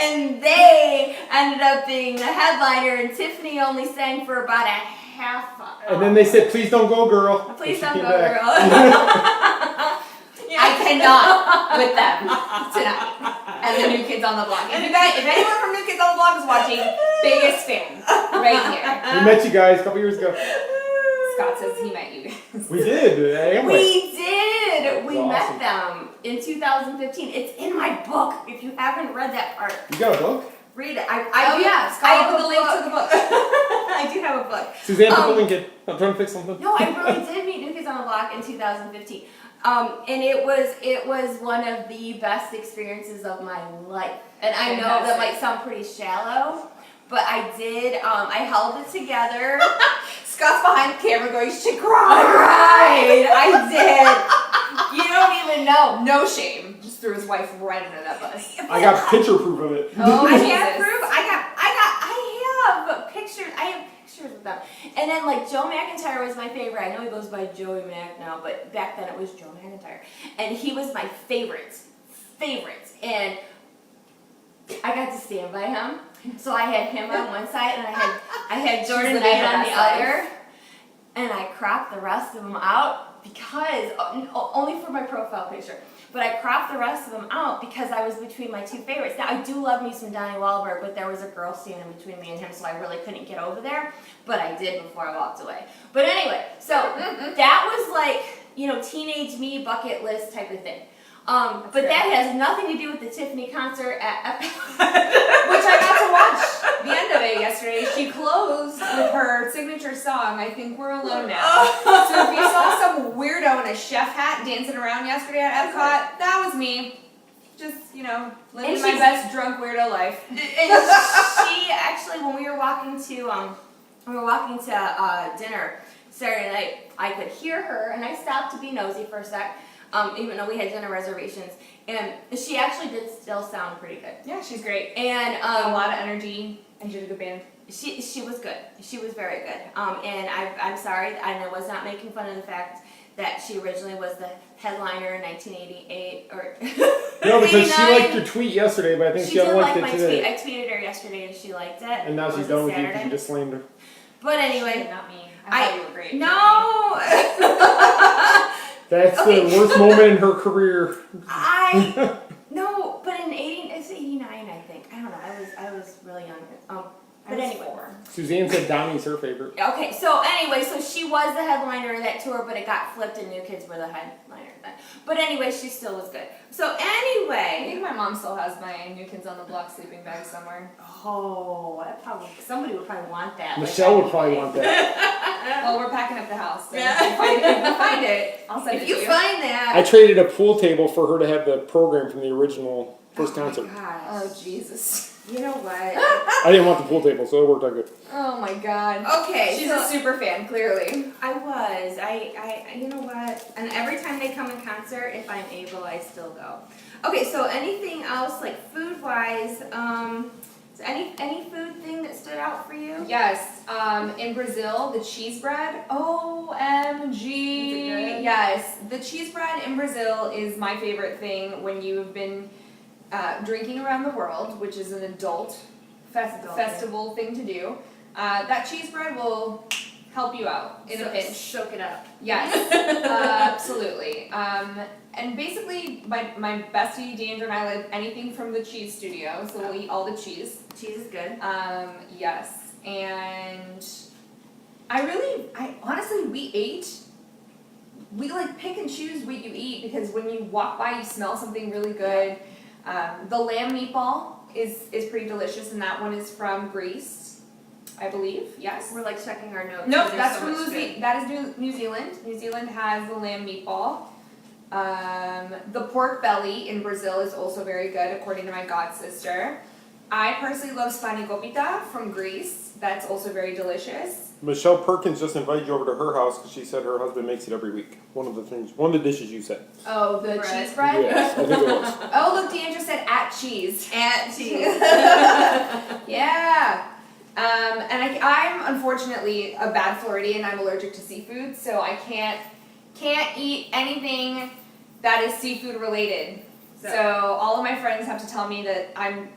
and they ended up being the headliner, and Tiffany only sang for about a half. And then they said, "Please don't go, girl." Please And she don't came go, back. girl. I cannot with them tonight. And the New Kids on the Block. If anyone from New Kids on the Block is watching, biggest fan right here. We met you guys a couple years ago. Scott says he met you guys. We did. I am like, We did. We That's met awesome. them in 2015. It's in my book. If you haven't read that part, you got a book? read it. Scott put the link to the book. I do have a book. Suzanne, put the link in. I'm trying to fix something. No, I really did meet New Kids on the Block in 2015. And it was one of the best experiences of my life. And I know that might sound pretty shallow, but I did, I held it together. Scott's behind the camera going, you should cry. I did. You don't even know. No shame. Just threw his wife right under that bus. I got picture proof of it. Oh, I Jesus. have proof. I have pictures. I have pictures of them. And then like Joe McIntyre was my favorite. I know he goes by Joey Mac now, but back then it was Joe McIntyre, and he was my favorite. And I got to stand by him. So I had him on one side, and I had Jordan She's Knight living on her the best other. And I cropped the rest of them out because only for my profile picture. But I cropped the rest of them out because I was between my two favorites. Now, I do love me some Donnie Wahlberg, but there was a girl standing between me and him, so I really couldn't get over there. But I did before I walked away. But anyway, so that was like, teenage me bucket list type of thing. But that has nothing to do with the Tiffany concert at Epcot. Which I got to watch the end of it yesterday, she closed with her signature song, I Think We're Alone Now. So if you saw some weirdo in a chef hat dancing around yesterday at Epcot, that was me. Just, living And my she's- best drunk weirdo life. And she actually, when we were walking to dinner Saturday night, I could hear her, and I stopped to be nosy for a sec, even though we had dinner reservations, and she actually did still sound pretty good. Yeah, she's great. And A lot of energy, and she had a good band. she was good. She was very good. And I'm sorry, and I was not making fun of the fact that she originally was the headliner in 1988 or No, because she 89. liked your tweet yesterday, but I think She she did unliked like it my today. tweet. I tweeted her yesterday and she liked it. And now Was she's it done with you because Saturday? you just slammed her. But anyway, Not me. I thought you were great. no. That's Okay. the worst moment in her career. No, but in 89, I think. I don't know. I was really young. But anyway. Suzanne said Donnie's her favorite. Okay, so anyway, so she was the headliner of that tour, but it got flipped and New Kids were the headliner then. But anyway, she still was good. So I anyway. think my mom still has my New Kids on the Block sleeping bag somewhere. Oh, somebody would probably want that. Michelle would probably want that. Well, we're packing up the house. So Yeah. if you find it, I'll send it If you to you. find that. I traded a pool table for her to have the program from the original first concert. Oh my gosh. Oh, Jesus. You know what? I didn't want the pool table, so it worked out good. Oh my God. Okay, She's so a super fan, clearly. I was. You know what? And every time they come in concert, if I'm able, I still go. Okay, so anything else, like food-wise, is any food thing that stood out for you? Yes, in Brazil, the cheese bread, OMG. Is it good? Yes, the cheese bread in Brazil is my favorite thing when you've been drinking around the world, which is an adult festival thing to do. That cheese bread will help you out in a pinch. Soak it up. Yes, absolutely. And basically, my bestie Deandra and I like anything from the cheese studio, so we'll eat all the cheese. Cheese is good. Yes, and I honestly, we like pick and choose what you eat because when you walk by, you smell something really good. The lamb meatball is pretty delicious, and that one is from Greece, I believe. Yes. We're like checking our notes. Nope, There's that's so from much good. that is New Zealand. New Zealand has the lamb meatball. The pork belly in Brazil is also very good, according to my god sister. I personally love spanakopita from Greece. That's also very delicious. Michelle Perkins just invited you over to her house because she said her husband makes it every week. One of the dishes you said. Oh, the Bread. cheese bread? Yes, I think it was. Oh, look, Deandra said at cheese. And cheese. Yeah. And I'm unfortunately a bad Floridian. I'm allergic to seafood, so I can't eat anything that is seafood related. So all of my friends have to tell me that I'm,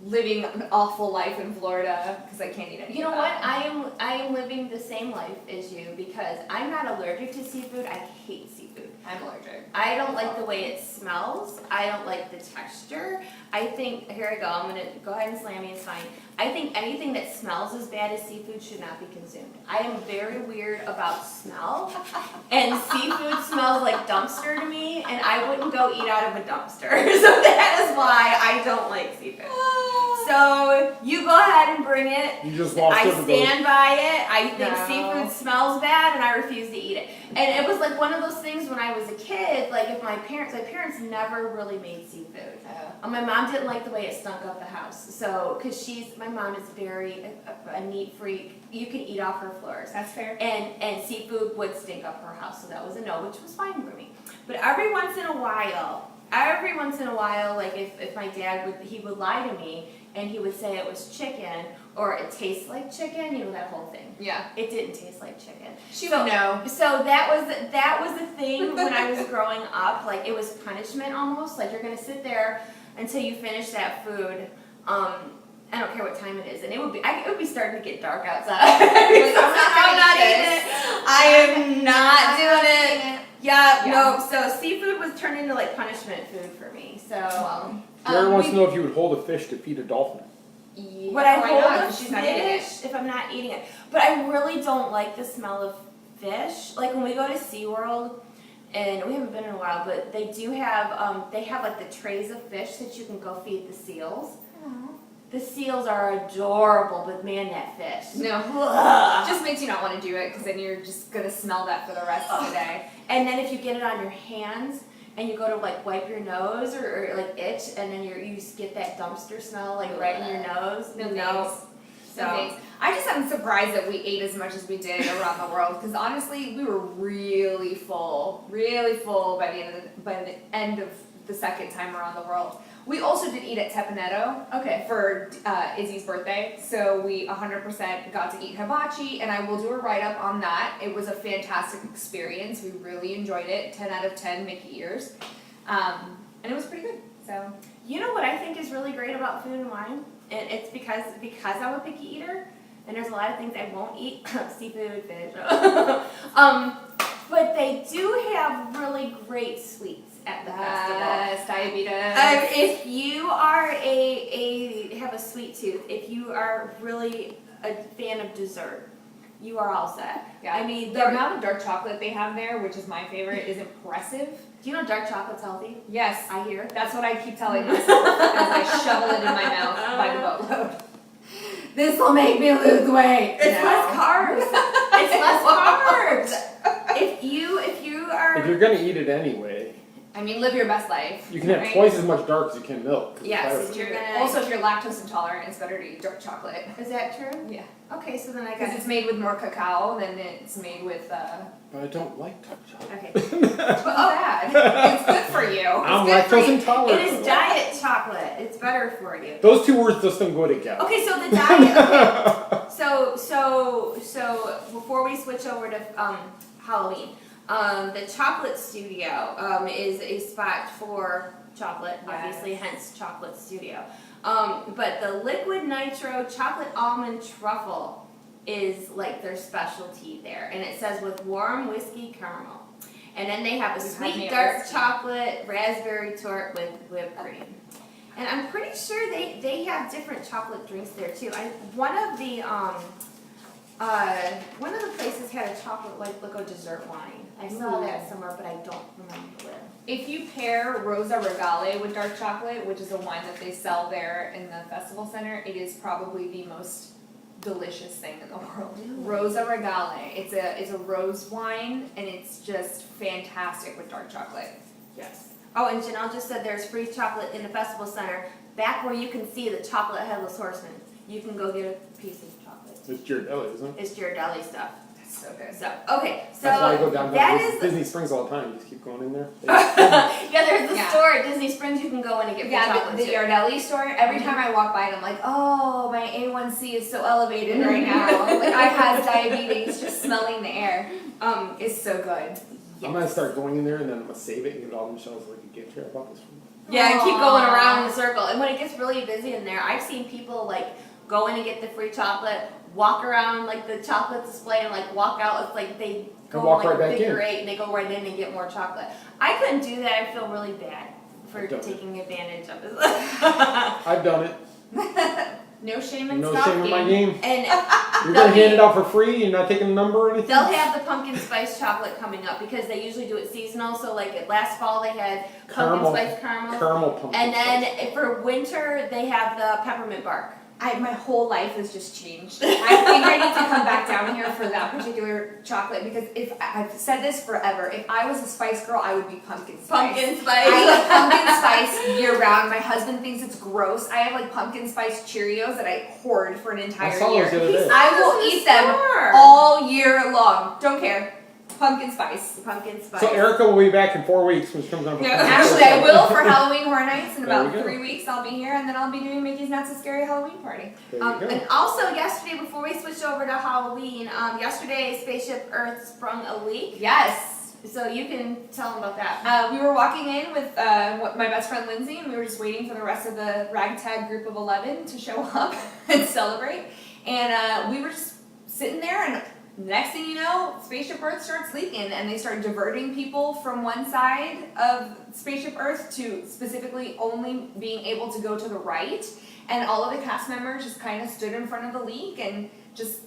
living an awful life in Florida because I can't eat anything. You know what? I am living the same life as you because I'm not allergic to seafood. I hate seafood. I'm allergic. I don't like the way it smells. I don't like the texture. I think, here I go, I'm going to go ahead and slam me, it's fine. I think anything that smells as bad as seafood should not be consumed. I am very weird about smell, and seafood smells like dumpster to me, and I wouldn't go eat out of a dumpster. So that is why I don't like seafood. So you go ahead and bring it. You just lost I everybody. stand by it. I think No. seafood smells bad, and I refuse to eat it. And it was like one of those things when I was a kid. Like if my parents never really made seafood. My mom didn't like the way it stunk up the house. So because my mom is very a neat freak. You can eat off her floors. That's fair. And seafood would stink up her house, so that was a no, which was fine for me. But every once in a while, like if my dad would lie to me and he would say it was chicken or it tastes like chicken, that whole thing. Yeah. It didn't taste like chicken. She would know. So that was the thing when I was growing up. Like it was punishment almost. Like you're gonna sit there until you finish that food. I don't care what time it is, and it would be starting to get dark outside. I'm not eating it. I am not doing it. Yeah, no. So seafood was turned into like punishment food for me. So Jared wants to know if you would hold a fish to feed a dolphin. Yeah, would I why hold not? a 'Cause she's not eating it. fish if I'm not eating it? But I really don't like the smell of fish. Like when we go to SeaWorld, and we haven't been in a while, but they do have like the trays of fish that you can go feed the seals. The seals are adorable, but man, that fish. No. Ugh. Just makes you not want to do it because then you're just gonna smell that for the rest of the day. And then if you get it on your hands and you go to like wipe your nose or like itch, and then you just get that dumpster smell like right in your nose. No No. thanks. So No thanks. I just am surprised that we ate as much as we did around the world because honestly, we were really full by the end of the second time around the world. We also did eat at Tepanetto okay. for Izzy's birthday, so we 100% got to eat hibachi, and I will do a write-up on that. It was a fantastic experience. We really enjoyed it. 10 out of 10 Mickey ears. And it was pretty good. So You know what I think is really great about food and wine? And it's because I'm a picky eater, and there's a lot of things I won't eat, seafood, fish. But they do have really great sweets at the festival. yes, diabetes. If you are have a sweet tooth, if you are really a fan of dessert, you are all set. Yeah. I mean, The amount of dark chocolate they have there, which is my favorite, is impressive. do you know dark chocolate's healthy? Yes, I hear. that's what I keep telling myself as I shovel it in my mouth by the boatload. This will make me lose weight. It's No. less carbs. It's less carbs. If you are If you're gonna eat it anyway, I mean, live your best life. you can have right? twice as much dark as you can milk. 'cause it's Yes, better if for you're you. gonna. Also, if you're lactose intolerant, it's better to eat dark chocolate. Is that true? Yeah. Okay, so then I Because guess. it's made with more cacao than it's made with, But I don't like dark chocolate. Okay. it's bad. It's good for you. I'm good for lactose you. intolerant. It is diet chocolate. It's better for you. Those two words just don't go together. Okay, so the diet. Okay. So before we switch over to Halloween, the Chocolate Studio is a spot for chocolate, obviously, hence Chocolate Studio. But the liquid nitro chocolate almond truffle is like their specialty there, and it says with warm whiskey caramel. And then they have a You've had me sweet at dark whiskey. chocolate raspberry tort with whipped cream. And I'm pretty sure they have different chocolate drinks there too. One of the places had a chocolate like a dessert wine. I saw that somewhere, but I don't remember where. If you pair Rosa Regale with dark chocolate, which is a wine that they sell there in the festival center, it is probably the most delicious thing in the world. Really? Rosa Regale. It's a rose wine, and it's just fantastic with dark chocolate. Yes. Oh, and Janelle just said there's free chocolate in the festival center, back where you can see the chocolate headless horseman. You can go get a piece of chocolate. It's Ghirardelli, isn't it? It's Ghirardelli stuff. That's so good. So okay, so That's why I go down that to is Disney Springs all the time. You just keep going in there. yeah. There's a Yeah. store at Disney Springs you can go in and get free Yeah, chocolate the too. Ghirardelli store, every time I walk by it, I'm like, oh, my A1C is so elevated right now. Like, I have diabetes just smelling the air. It's so good. I'm gonna start going in there and then I'm gonna save it and give it all to Michelle so I can gift her about this one. Yeah, and keep going Aww. around in the circle. And when it gets really busy in there, I've seen people like go in and get the free chocolate, walk around like the chocolate display, and like walk out. It's like they go walk like right back figure in. eight, and they go right in and get more chocolate. I couldn't do that. I feel really bad for I've done it. taking advantage of it. I've done it. No shame in No stalking. shame in my game. And You're gonna hand it out for free. You're not taking a number or anything. they'll have the pumpkin spice chocolate coming up because they usually do it seasonal. So like last fall they had pumpkin Caramel. spice caramel. Caramel pumpkin. And spice. then for winter, they have the peppermint bark. My whole life has just changed. I think I need to come back down here for that particular chocolate because if I've said this forever, if I was a spice girl, I would be pumpkin spice. Pumpkin spice. I like pumpkin spice year round. My husband thinks it's gross. I have like pumpkin spice Cheerios that I hoard for an entire I saw year. those the other day. I will eat them all year long. Don't care. Pumpkin spice. Pumpkin spice. So Erika will be back in 4 weeks when she comes on. for No. Pumpkin Actually, Spice. I will for Halloween Horror Nights in There about we go. 3 weeks. I'll be here, and then I'll be doing Mickey's Not So Scary Halloween Party. There you go. And also yesterday, before we switched over to Halloween, yesterday Spaceship Earth sprung a leak. Yes. So you can tell them about that. We were walking in with my best friend Lindsay, and we were just waiting for the rest of the ragtag group of 11 to show up and celebrate. And we were just sitting there, and next thing you know, Spaceship Earth starts leaking, and they start diverting people from one side of Spaceship Earth to specifically only being able to go to the right. And all of the cast members just kind of stood in front of the leak, and just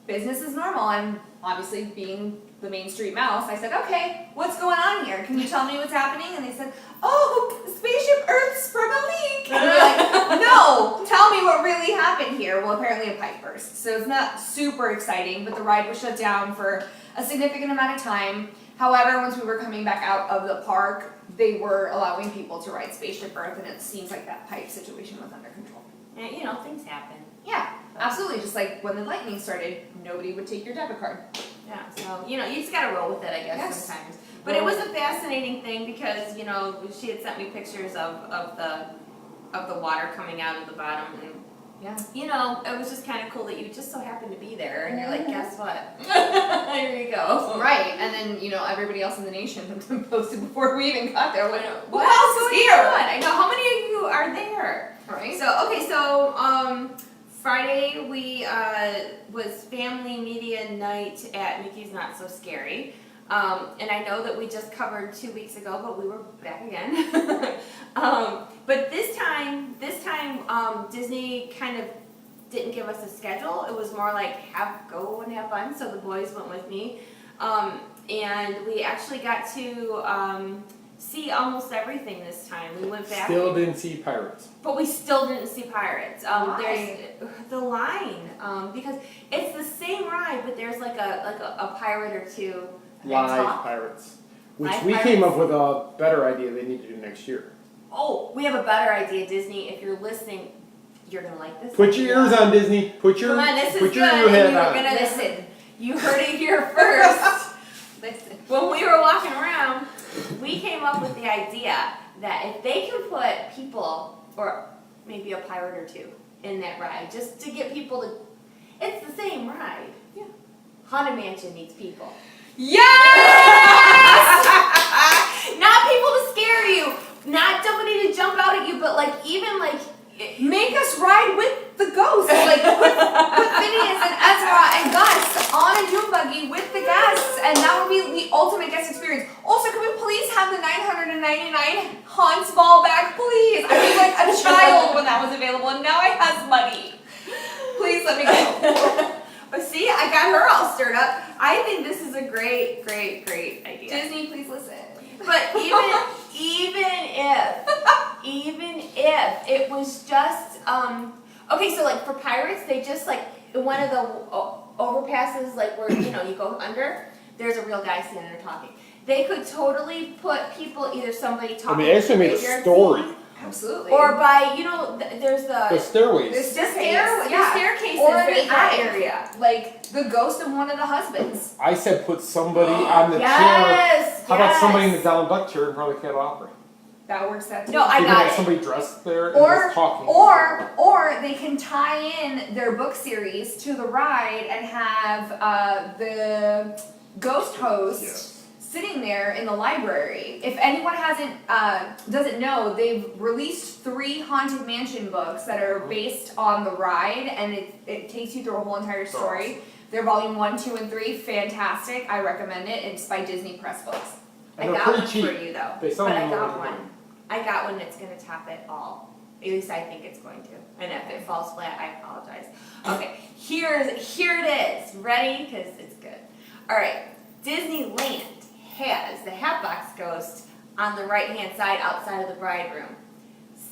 business as normal. And obviously being the Main Street mouse, I said, okay, what's going on here? Can you tell me what's happening? And they said, oh, Spaceship Earth sprung a leak. And we're like, no, tell me what really happened here. Well, apparently a pipe burst. So it's not super exciting, but the ride was shut down for a significant amount of time. However, once we were coming back out of the park, they were allowing people to ride Spaceship Earth, and it seems like that pipe situation was under control. And things happen. Yeah, absolutely. Just like when the lightning started, nobody would take your debit card. Yeah, so you just gotta roll with it, I guess, Yes. sometimes. But it was a fascinating thing because she had sent me pictures of the water coming out of the bottom, and Yeah. it was just kind of cool that you just so happened to be there, and you're like, guess what? Here you go. Right, and then everybody else in the nation posted before we even got there. What What else else is going here? on? I know. How many of you are there? Right. So Friday we was family media night at Mickey's Not So Scary. And I know that we just covered 2 weeks ago, but we were back again. But this time, Disney kind of didn't give us a schedule. It was more like go and have fun. So the boys went with me, and we actually got to see almost everything this time. We went back. Still didn't see pirates. But we still didn't see pirates. Why? There's the line because it's the same ride, but there's like a pirate or two. at the Live top. pirates. Which Live we came pirates. up with a better idea they need to do next year. Oh, we have a better idea, Disney. If you're listening, you're gonna like this. Put your ears on, Disney. Put your Come on, this is put your good. ear And head you're on. gonna Listen. You heard it here first. Listen. When we were walking around, we came up with the idea that if they can put people, or maybe a pirate or two, in that ride, just to get people to, it's the same ride. Yeah. Haunted Mansion needs people. Yes! Not people to scare you, not somebody to jump out at you, but even Make us ride with the ghosts, like put Phineas and Ezra and Gus on a dune buggy with the guests, and that would be the ultimate guest experience. Also, can we please have the 999 Hans ball back, please? I was like a child when that was available, and now I has money. Please let me go. But see, I got her all stirred up. I think this is a great, great, great idea. Disney, please listen. But even if it was just okay, so for pirates, they just one of the overpasses where you go under. There's a real guy standing there talking. They could totally put people, either somebody talking. They actually made a graveyard story. scene, Absolutely. or by there's The stairways. the the staircases or in the in eye that area, like the ghost of one of the husbands. I said put somebody on the chair. Yes. How about somebody in the yes. Donald Duck chair in front of the Cat Opera? That works. That too. No, I You can got have it. somebody dressed there and Or just talking. or they can tie in their book series to the ride and have the ghost host Yes. sitting there in the library. If anyone doesn't know, they've released 3 Haunted Mansion books that are based on the ride, and it takes you through a whole entire story. They're volume 1, 2, and 3. Fantastic. I recommend it. It's by Disney Press Books. I And they're got pretty one cheap. for you though. They sell but them I got really one. I got one that's gonna top it all. At least I think it's going to. And if it falls flat, I apologize. Okay, here it is. Ready? Because it's good. All right. Disneyland has the Hatbox Ghost on the right-hand side outside of the bride room.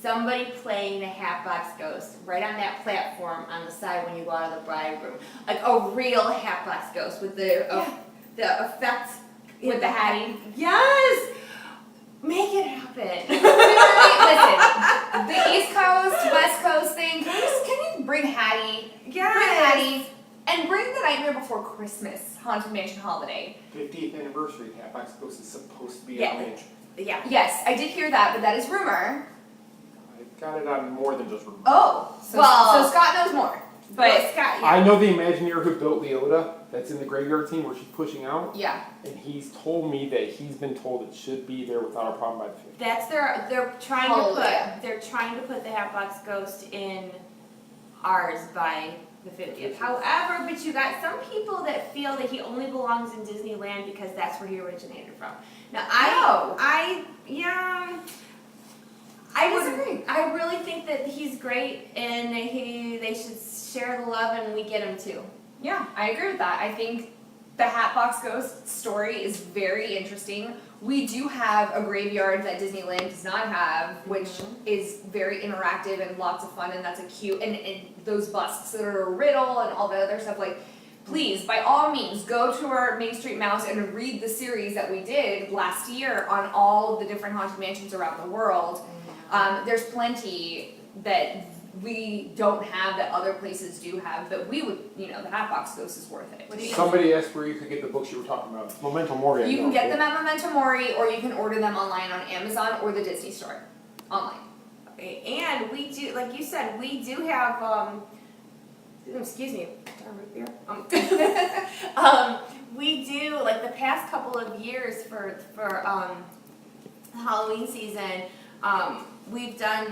Somebody playing the Hatbox Ghost right on that platform on the side when you go out of the bride room. Like a real Hatbox Ghost with the effect With the Hattie. Yes! Make it happen. Listen, the East Coast, West Coast thing. Can you bring Hattie? Yes. Bring Hattie. And bring the Nightmare Before Christmas Haunted Mansion holiday. 50th anniversary. Hatbox Ghost is supposed to be Yeah. on Mansion. Yeah. Yes, I did hear that, but that is rumor. I got it on more than just rumor. Oh, so Scott knows more. But Well, Scott, I know the Imagineer who built Leota. That's in the graveyard scene where she's pushing out. yeah, And he's told me that he's been told it should be there without a problem by the 50th. that's they're trying Hallelujah. to put the Hatbox Ghost in ours by the 50th. However, but you got some people that feel that he only belongs in Disneyland because that's where he originated from. Now I disagree. I really think that he's great and they should share the love and we get him too. yeah, I agree with that. I think the Hatbox Ghost story is very interesting. We do have a graveyard that Disneyland does not have, which is very interactive and lots of fun, and that's a cute, and those busts that are a riddle and all the other stuff, like, please, by all means, go to our Main Street Mouse and read the series that we did last year on all of the different haunted mansions around the world. There's plenty that we don't have that other places do have, but we would, the Hatbox Ghost is worth it. Somebody asked where you could get the books you were talking about. Memento Mori. You can get them at Memento Mori, or you can order them online on Amazon or the Disney Store online. Okay, and we do, like you said, we do have, excuse me, root beer. We do, like the past couple of years for Halloween season, we've done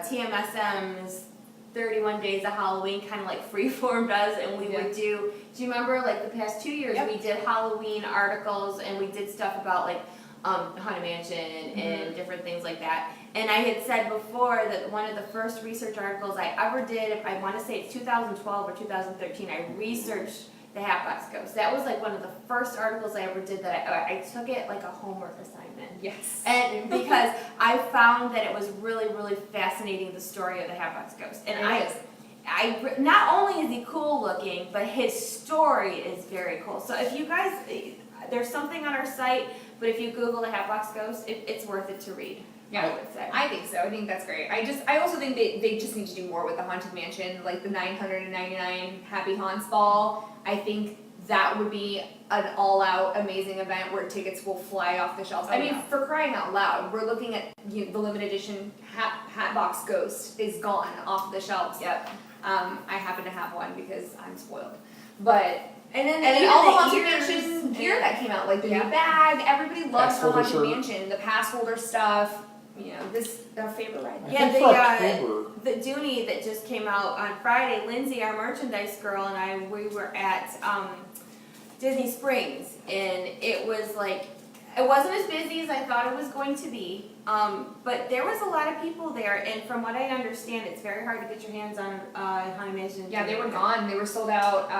TMSM's 31 Days of Halloween, kind of like Freeform does, and we would do you remember like the past 2 years we did Halloween articles, and we did stuff about like Haunted Mansion and different things like that. And I had said before that one of the first research articles I ever did, I want to say it's 2012 or 2013, I researched the Hatbox Ghost. That was like one of the first articles I ever did that I took it like a homework assignment. Yes. And because I found that it was really, really fascinating, the story of the Hatbox Ghost. And I not only is he cool looking, but his story is very cool. So if you guys, there's something on our site, but if you Google the Hatbox Ghost, it's worth it to read. Yeah, I would say. I think so. I think that's great. I also think they just need to do more with the Haunted Mansion, like the 999 Happy Haunts Ball. I think that would be an all-out amazing event where tickets will fly off the shelves. I mean, for crying out loud, we're looking at the limited edition Hatbox Ghost is gone off the shelves. Yep. I happen to have one because I'm spoiled, but. And then even all the the Haunted ears Mansion gear that came out, like the new bag, everybody loves the Pass holder Haunted shirt. Mansion, the pass holder stuff, this, our favorite ride. I Yeah, think for October. the Dooney that just came out on Friday, Lindsay, our merchandise girl, and we were at Disney Springs, and it was like, it wasn't as busy as I thought it was going to be, but there was a lot of people there, and from what I understand, it's very hard to get your hands on Haunted Mansion. Yeah, they were gone, they were sold out,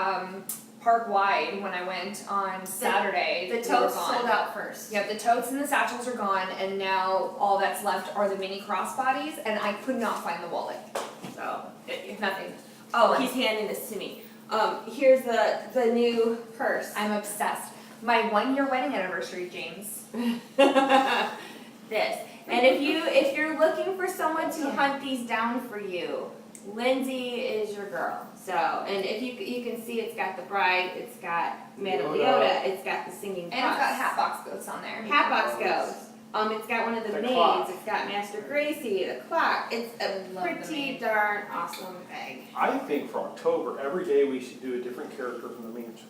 park-wide when I went on Saturday. The they were totes gone. sold out first. Yeah, the totes and the satchels are gone, and now all that's left are the mini crossbodies, and I could not find the wallet. So, Nothing. oh, he's handing this to me. Here's the new purse. I'm obsessed. My 1-year wedding anniversary, James. This. And if you're looking for someone to hunt these down for you, Lindsay is your girl. So, and if you can see, it's got the bride, it's got Madame Leota, it's got the singing And it's got Hatbox Ghosts on there. Hatbox Ghost. It's got one of the maids, clock. it's got Master Gracie, the clock. It's a love the pretty maid. darn awesome bag. I think for October, every day we should do a different character from the mansion.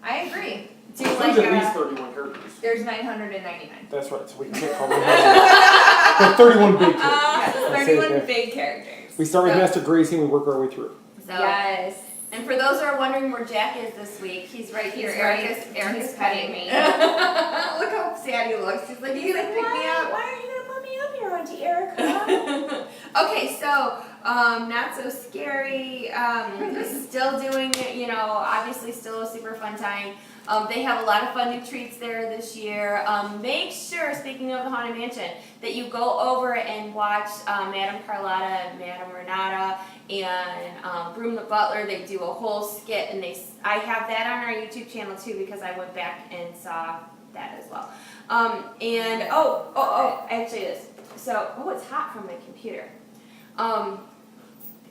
I agree. Do There's like at least 31 characters. There's 999. That's right, so we can pick all the But 31 big characters. Yes, That's 31 it. big characters. We start with So- Master Gracie and we work our way through. So, Yes. and for those who are wondering where Jack is this week, he's right here. He's right. Erika's He's petting petting me. me. Look how sad he looks. He's like, he's like, pick me up. Why are you gonna put me up here, Auntie Erika? Okay, so not so scary. Still doing it, obviously still a super fun time. They have a lot of fun new treats there this year. Make sure, speaking of the Haunted Mansion, that you go over and watch Madame Carlotta and Madame Renata and Broom the Butler. They do a whole skit, and I have that on our YouTube channel too because I went back and saw that as well. Actually it is. So, it's hot from my computer. I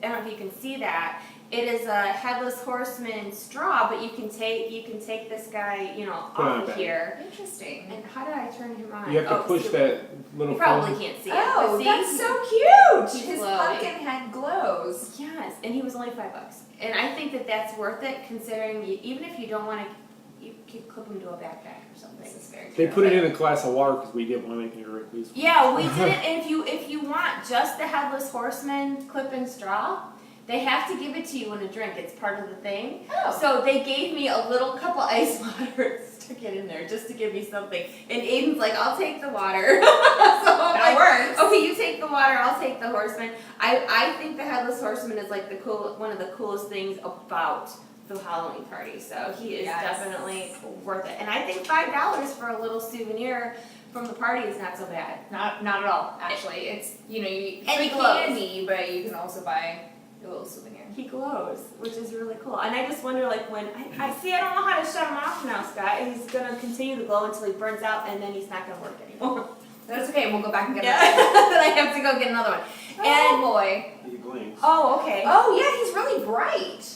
don't know if you can see that. It is a headless horseman straw, but you can take this guy, Put on off a of bag. here. Interesting. And how did I turn him on? You have to push see, that little You probably phone. can't see it. Oh, but see, that's so cute! he's His glowing. pumpkin head glows. Yes, and he was only $5. And I think that that's worth it, considering even if you don't want to, you could clip him to a backpack or something. This is very They true. put it in a glass of water because we didn't want to make any recluse. Yeah, we did it. And if you want just the headless horseman clip and straw, they have to give it to you in a drink. It's part of the thing. Oh. So they gave me a little cup of ice water to stick it in there just to give me something. And Aiden's like, I'll take the water. So I'm That like, works. okay, you take the water, I'll take the horseman. I think the headless horseman is like one of the coolest things about the Halloween party. So he is Yes. definitely worth it. And I think $5 for a little souvenir from the party is not so bad. Not at all, actually. It's, you know, you And free he glows. candy, but you can also buy a little souvenir. He glows, which is really cool. And I just wonder, like, when I see, I don't know how to shut him off now, Scott. He's gonna continue to glow until he burns out, and then he's not gonna work anymore. That's okay, we'll go back and get Yeah, another. then I have to go get another one. Oh And boy. He blinks. oh, okay. Oh yeah, he's really bright.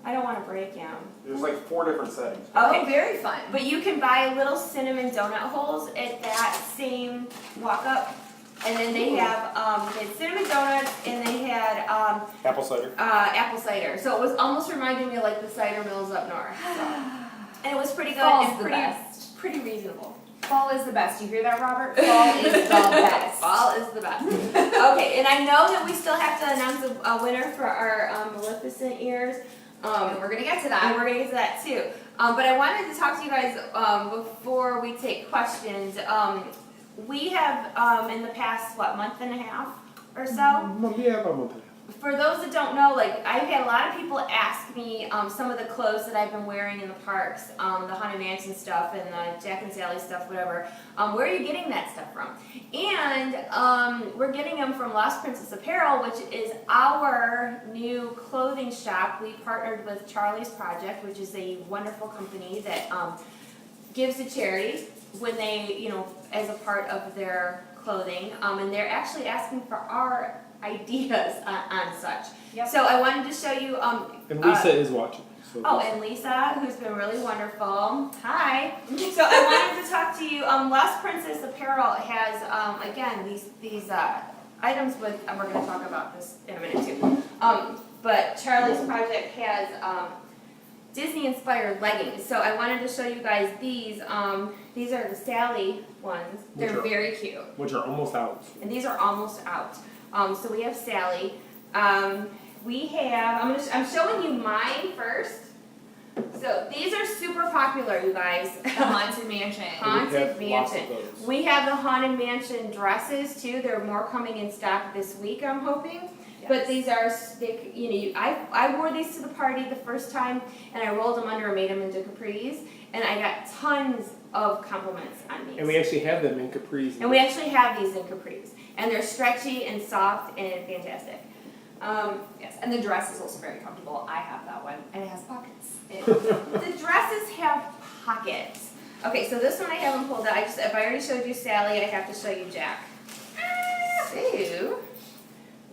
I don't want to break him. There's like 4 different settings. Okay. Oh, very fun. But you can buy little cinnamon donut holes at that same walk-up. And then they have cinnamon donuts, and they had Apple cider. apple cider. So it was almost reminding me of like the cider mills up north. So. And it was pretty good Fall's and the best. pretty reasonable. Fall is the best. You hear that, Robert? Fall is the best. Fall is the best. Okay, and I know that we still have to announce a winner for our Maleficent ears. And we're gonna get to And that. we're gonna get to that too. But I wanted to talk to you guys before we take questions. We have in the past month and a half or so. Yeah, about a month and a half. For those that don't know, like I've had a lot of people ask me some of the clothes that I've been wearing in the parks, the Haunted Mansion stuff and the Jack and Sally stuff, whatever. Where are you getting that stuff from? And we're getting them from Lost Princess Apparel, which is our new clothing shop. We partnered with Charlie's Project, which is a wonderful company that gives to charity when they, you know, as a part of their clothing. And they're actually asking for our ideas on such. Yep. So I wanted to show you. And Lisa is watching. So Oh, and Lisa, who's been really wonderful. Hi. So I wanted to talk to you. Lost Princess Apparel has again these items with. And we're going to talk about this in a minute too. But Charlie's Project has Disney-inspired leggings. So I wanted to show you guys these. These are the Sally ones. They're Which are- very cute. which are almost out. And these are almost out. So we have Sally. We have, I'm showing you mine first. So these are super popular, you guys. The Haunted Mansion. Haunted We have lots Mansion. of those. We have the Haunted Mansion dresses too. There are more coming in stock this week, I'm hoping. But these are, you know, I wore these to the party the first time, and I rolled them under and made them into capris, and I got tons of compliments on these. And we actually have them in capris. And we actually have these in capris, and they're stretchy and soft and fantastic. Yes, and the dress is also very comfortable. I have that one, and it has pockets. The dresses have pockets. Okay, so this one I haven't pulled out. If I already showed you Sally, I have to show you Jack. So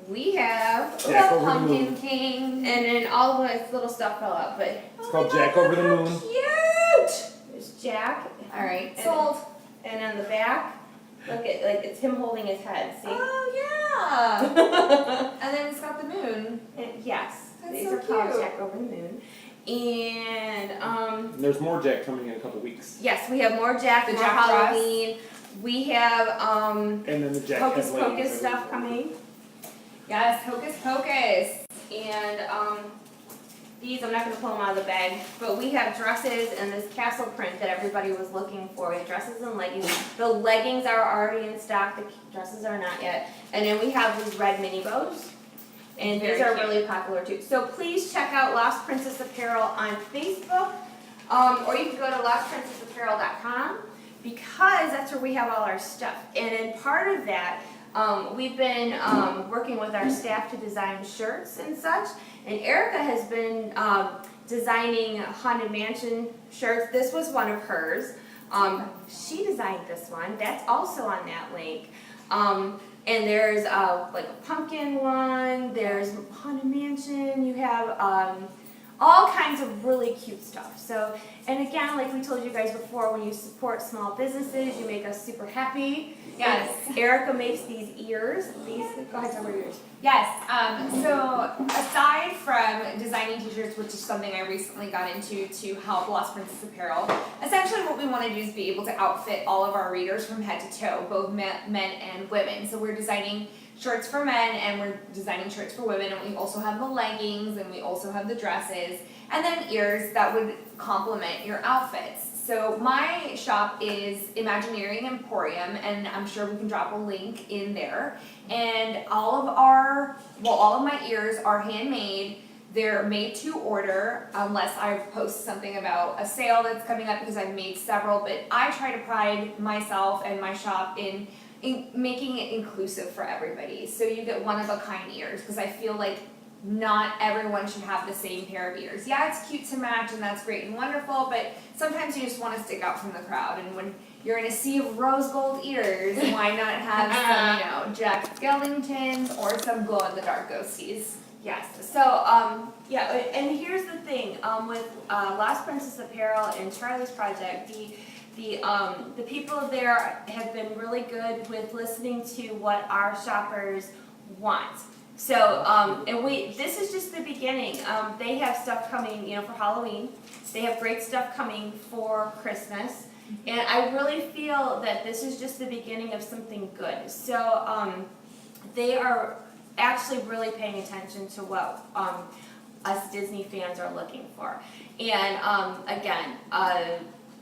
we have Jack the over the Pumpkin moon. King, and then all of his little stuff fell out, but It's called Jack Over the Moon. cute. There's Jack. All right, And- sold. And on the back, look at like it's him holding his head. See? Oh yeah. And then it's got the moon. And yes, That's these so are called cute. Jack Over the Moon. And And there's more Jack coming in a couple weeks. yes, we have more Jack, The more Jack dress. Halloween. We have And then the Jack Hocus has leggings Pocus and stuff everything. coming. Yes, Hocus Pocus. And these, I'm not going to pull them out of the bag, but we have dresses and this castle print that everybody was looking for. We have dresses and leggings. The leggings are already in stock, the dresses are not yet. And then we have these red mini bows. And these Very are cute. really popular too. So please check out Lost Princess Apparel on Facebook, or you can go to lostprincessapparel.com because that's where we have all our stuff. And in part of that, we've been working with our staff to design shirts and such. And Erika has been designing Haunted Mansion shirts. This was one of hers. She designed this one. That's also on that link. And there's like a pumpkin one. There's Haunted Mansion. You have all kinds of really cute stuff. So, and again, like we told you guys before, when you support small businesses, you make us super happy. Yes. And Erika makes these ears. These, go ahead, tell me your ears. Yes. So aside from designing t-shirts, which is something I recently got into to help Lost Princess Apparel, essentially what we want to do is be able to outfit all of our readers from head to toe, both men and women. So we're designing shirts for men and we're designing shirts for women, and we also have the leggings and we also have the dresses, and then ears that would complement your outfits. So my shop is Imagineering Emporium, and I'm sure we can drop a link in there. And all of my ears are handmade. They're made to order unless I post something about a sale that's coming up because I've made several, but I try to pride myself and my shop in making it inclusive for everybody. So you get one of a kind ears because I feel like not everyone should have the same pair of ears. Yeah, it's cute to match and that's great and wonderful, but sometimes you just want to stick out from the crowd, and when you're in a sea of rose gold ears, why not have some, Jack Skellingtons or some glow in the dark ghosties? Yes, so, yeah, and here's the thing, with, Lost Princess Apparel and Charlie's Project, the people there have been really good with listening to what our shoppers want. So, and this is just the beginning. They have stuff coming, for Halloween. They have great stuff coming for Christmas. And I really feel that this is just the beginning of something good. So, they are actually really paying attention to what us Disney fans are looking for. And again,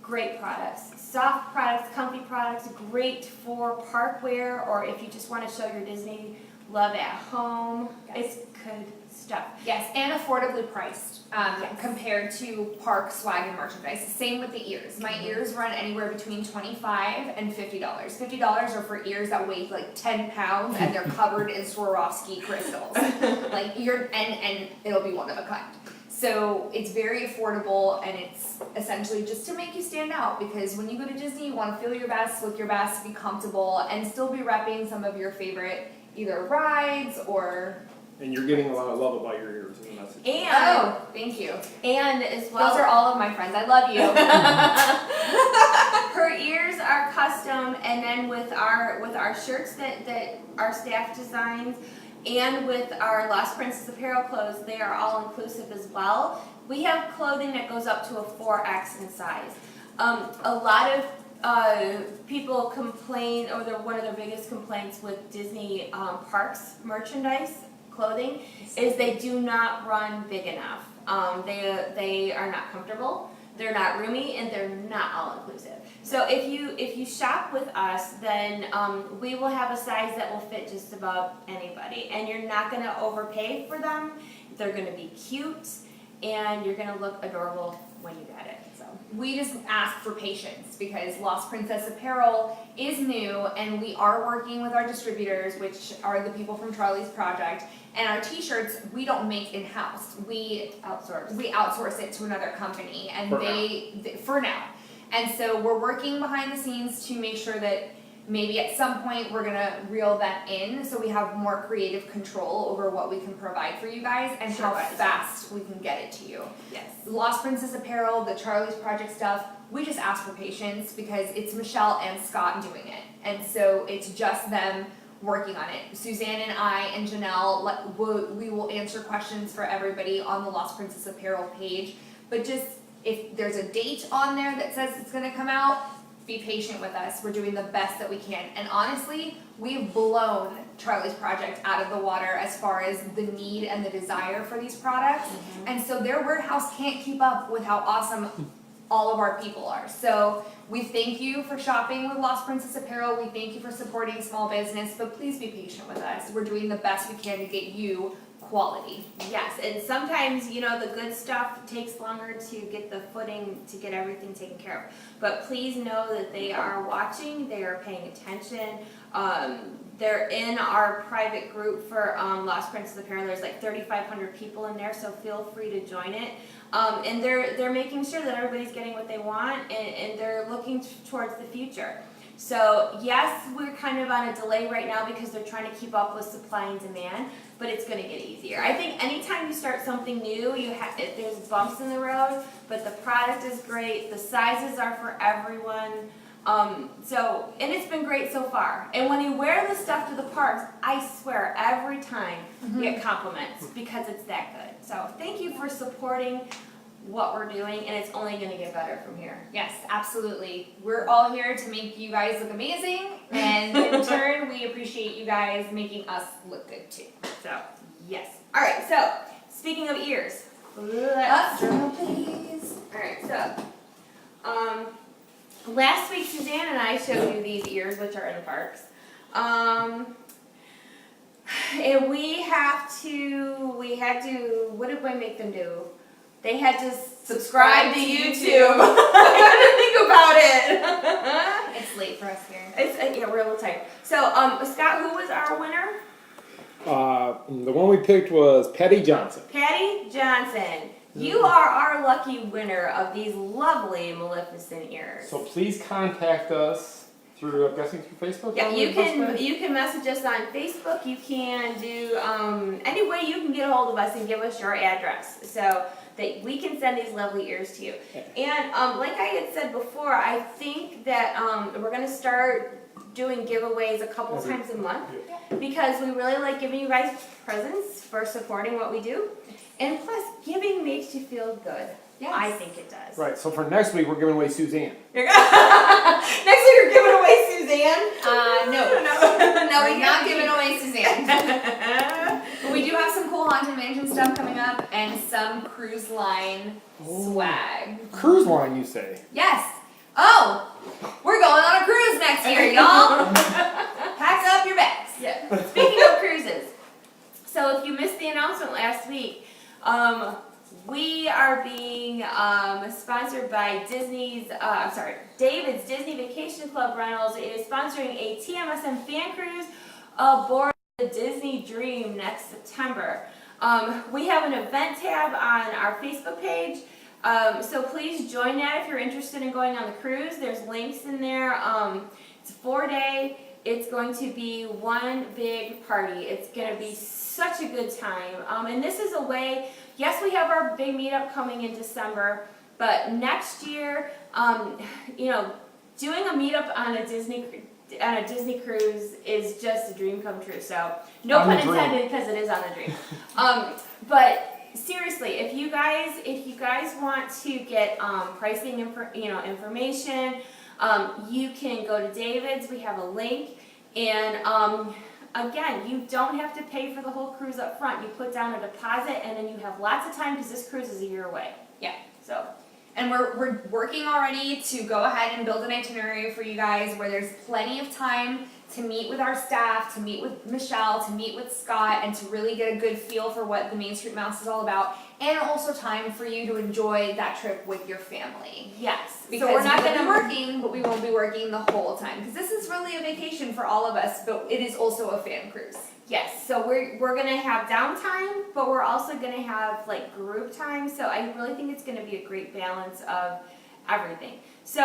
great products, soft products, comfy products, great for park wear, or if you just want to show your Disney love at home. Yes. It's good stuff. Yes, and affordably priced Yes. compared to park swag and merchandise. Same with the ears. My ears run anywhere between $25 and $50. $50 are for ears that weigh like 10 pounds and they're covered in Swarovski crystals. Like and it'll be one of a kind. So it's very affordable, and it's essentially just to make you stand out, because when you go to Disney, you want to feel your best, look your best, be comfortable, and still be repping some of your favorite either rides or. And you're getting a lot of love about your ears in the message. And Thank you. and as well, Those are all of my friends. I love you. her ears are custom, and then with our shirts that our staff designs, and with our Lost Princess Apparel clothes, they are all inclusive as well. We have clothing that goes up to a 4X in size. A lot of people complain, or one of their biggest complaints with Disney parks merchandise clothing is they do not run big enough. They are not comfortable, they're not roomy, and they're not all inclusive. So if you shop with us, then we will have a size that will fit just about anybody, and you're not going to overpay for them. They're going to be cute, and you're going to look adorable when you get it. So We just ask for patience because Lost Princess Apparel is new, and we are working with our distributors, which are the people from Charlie's Project. And our t-shirts, we don't make in-house. We outsource it to another company, and for now. And so we're working behind the scenes to make sure that maybe at some point we're gonna reel that in, so we have more creative control over what we can provide for you guys and how fast we can get it to you. yes. Lost Princess Apparel, the Charlie's Project stuff, we just ask for patience because it's Michelle and Scott doing it. And so it's just them working on it. Suzanne and I and Janelle, we will answer questions for everybody on the Lost Princess Apparel page. But just, if there's a date on there that says it's gonna come out, be patient with us. We're doing the best that we can. And honestly, we've blown Charlie's Project out of the water as far as the need and the desire for these products. Mm-hmm. And so their warehouse can't keep up with how awesome all of our people are. So we thank you for shopping with Lost Princess Apparel. We thank you for supporting small business, but please be patient with us. We're doing the best we can to get you quality. Yes, and sometimes, the good stuff takes longer to get the footing, to get everything taken care of. But please know that they are watching, they are paying attention. They're in our private group for Lost Princess Apparel. There's like 3,500 people in there, so feel free to join it. And they're making sure that everybody's getting what they want, and they're looking towards the future. So yes, we're kind of on a delay right now because they're trying to keep up with supply and demand, but it's going to get easier. I think anytime you start something new, there's bumps in the road, but the product is great. The sizes are for everyone. And it's been great so far. And when you wear this stuff to the parks, I swear every time you get compliments because it's that good. So thank you for supporting what we're doing, and it's only going to get better from here. Yes, absolutely. We're all here to make you guys look amazing, and in turn, we appreciate you guys making us look good too. So, yes. All right, so speaking of ears, let's please. All right, so last week Suzanne and I showed you these ears, which are in the parks. and we had to, what did we make them do? They had to subscribe to YouTube. I gotta think about it. It's late for us here. Yeah, we're a little tired. So, Scott, who was our winner? The one we picked was Patty Johnson. Patty Johnson. You are our lucky winner of these lovely Maleficent ears. So please contact us through, I'm guessing through Facebook? Yeah, probably, you can message us on Facebook. You can do any way you can get a hold of us and give us your address so that we can send these lovely ears to you. And like I had said before, I think that we're going to start doing giveaways a couple times a month because we really like giving you guys presents for supporting what we do. And plus, giving makes you feel good. Yes. I think it does. Right, so for next week, we're giving away Suzanne. Next week you're giving away Suzanne? No. No, We're not giving away Suzanne. But we do have some cool Haunted Mansion stuff coming up and some cruise line swag. Cruise line, you say? Yes. Oh, we're going on a cruise next year, y'all. Pack up your bags. Yeah. Speaking of cruises, so if you missed the announcement last week, we are being sponsored by David's Disney Vacation Club Rentals. It is sponsoring a TMSM fan cruise aboard the Disney Dream next September. We have an event tab on our Facebook page. So please join that if you're interested in going on the cruise. There's links in there. It's a 4-day. It's going to be one big party. It's going to be such a good time. And this is a way, yes, we have our big meetup coming in December, but next year, doing a meetup on a Disney cruise is just a dream come true. So no pun intended, because it is on the dream. But seriously, if you guys want to get pricing information, you can go to David's. We have a link, and again, you don't have to pay for the whole cruise up front. You put down a deposit, and then you have lots of time because this cruise is a year away. Yeah. So. And we're working already to go ahead and build an itinerary for you guys where there's plenty of time to meet with our staff, to meet with Michelle, to meet with Scott, and to really get a good feel for what the Main Street Mouse is all about, and also time for you to enjoy that trip with your family. Yes. Because so we're not going to be be working, but we won't be working the whole time. Because this is really a vacation for all of us, but it is also a fan cruise. Yes, so we're gonna have downtime, but we're also gonna have like group time. So I really think it's gonna be a great balance of everything. So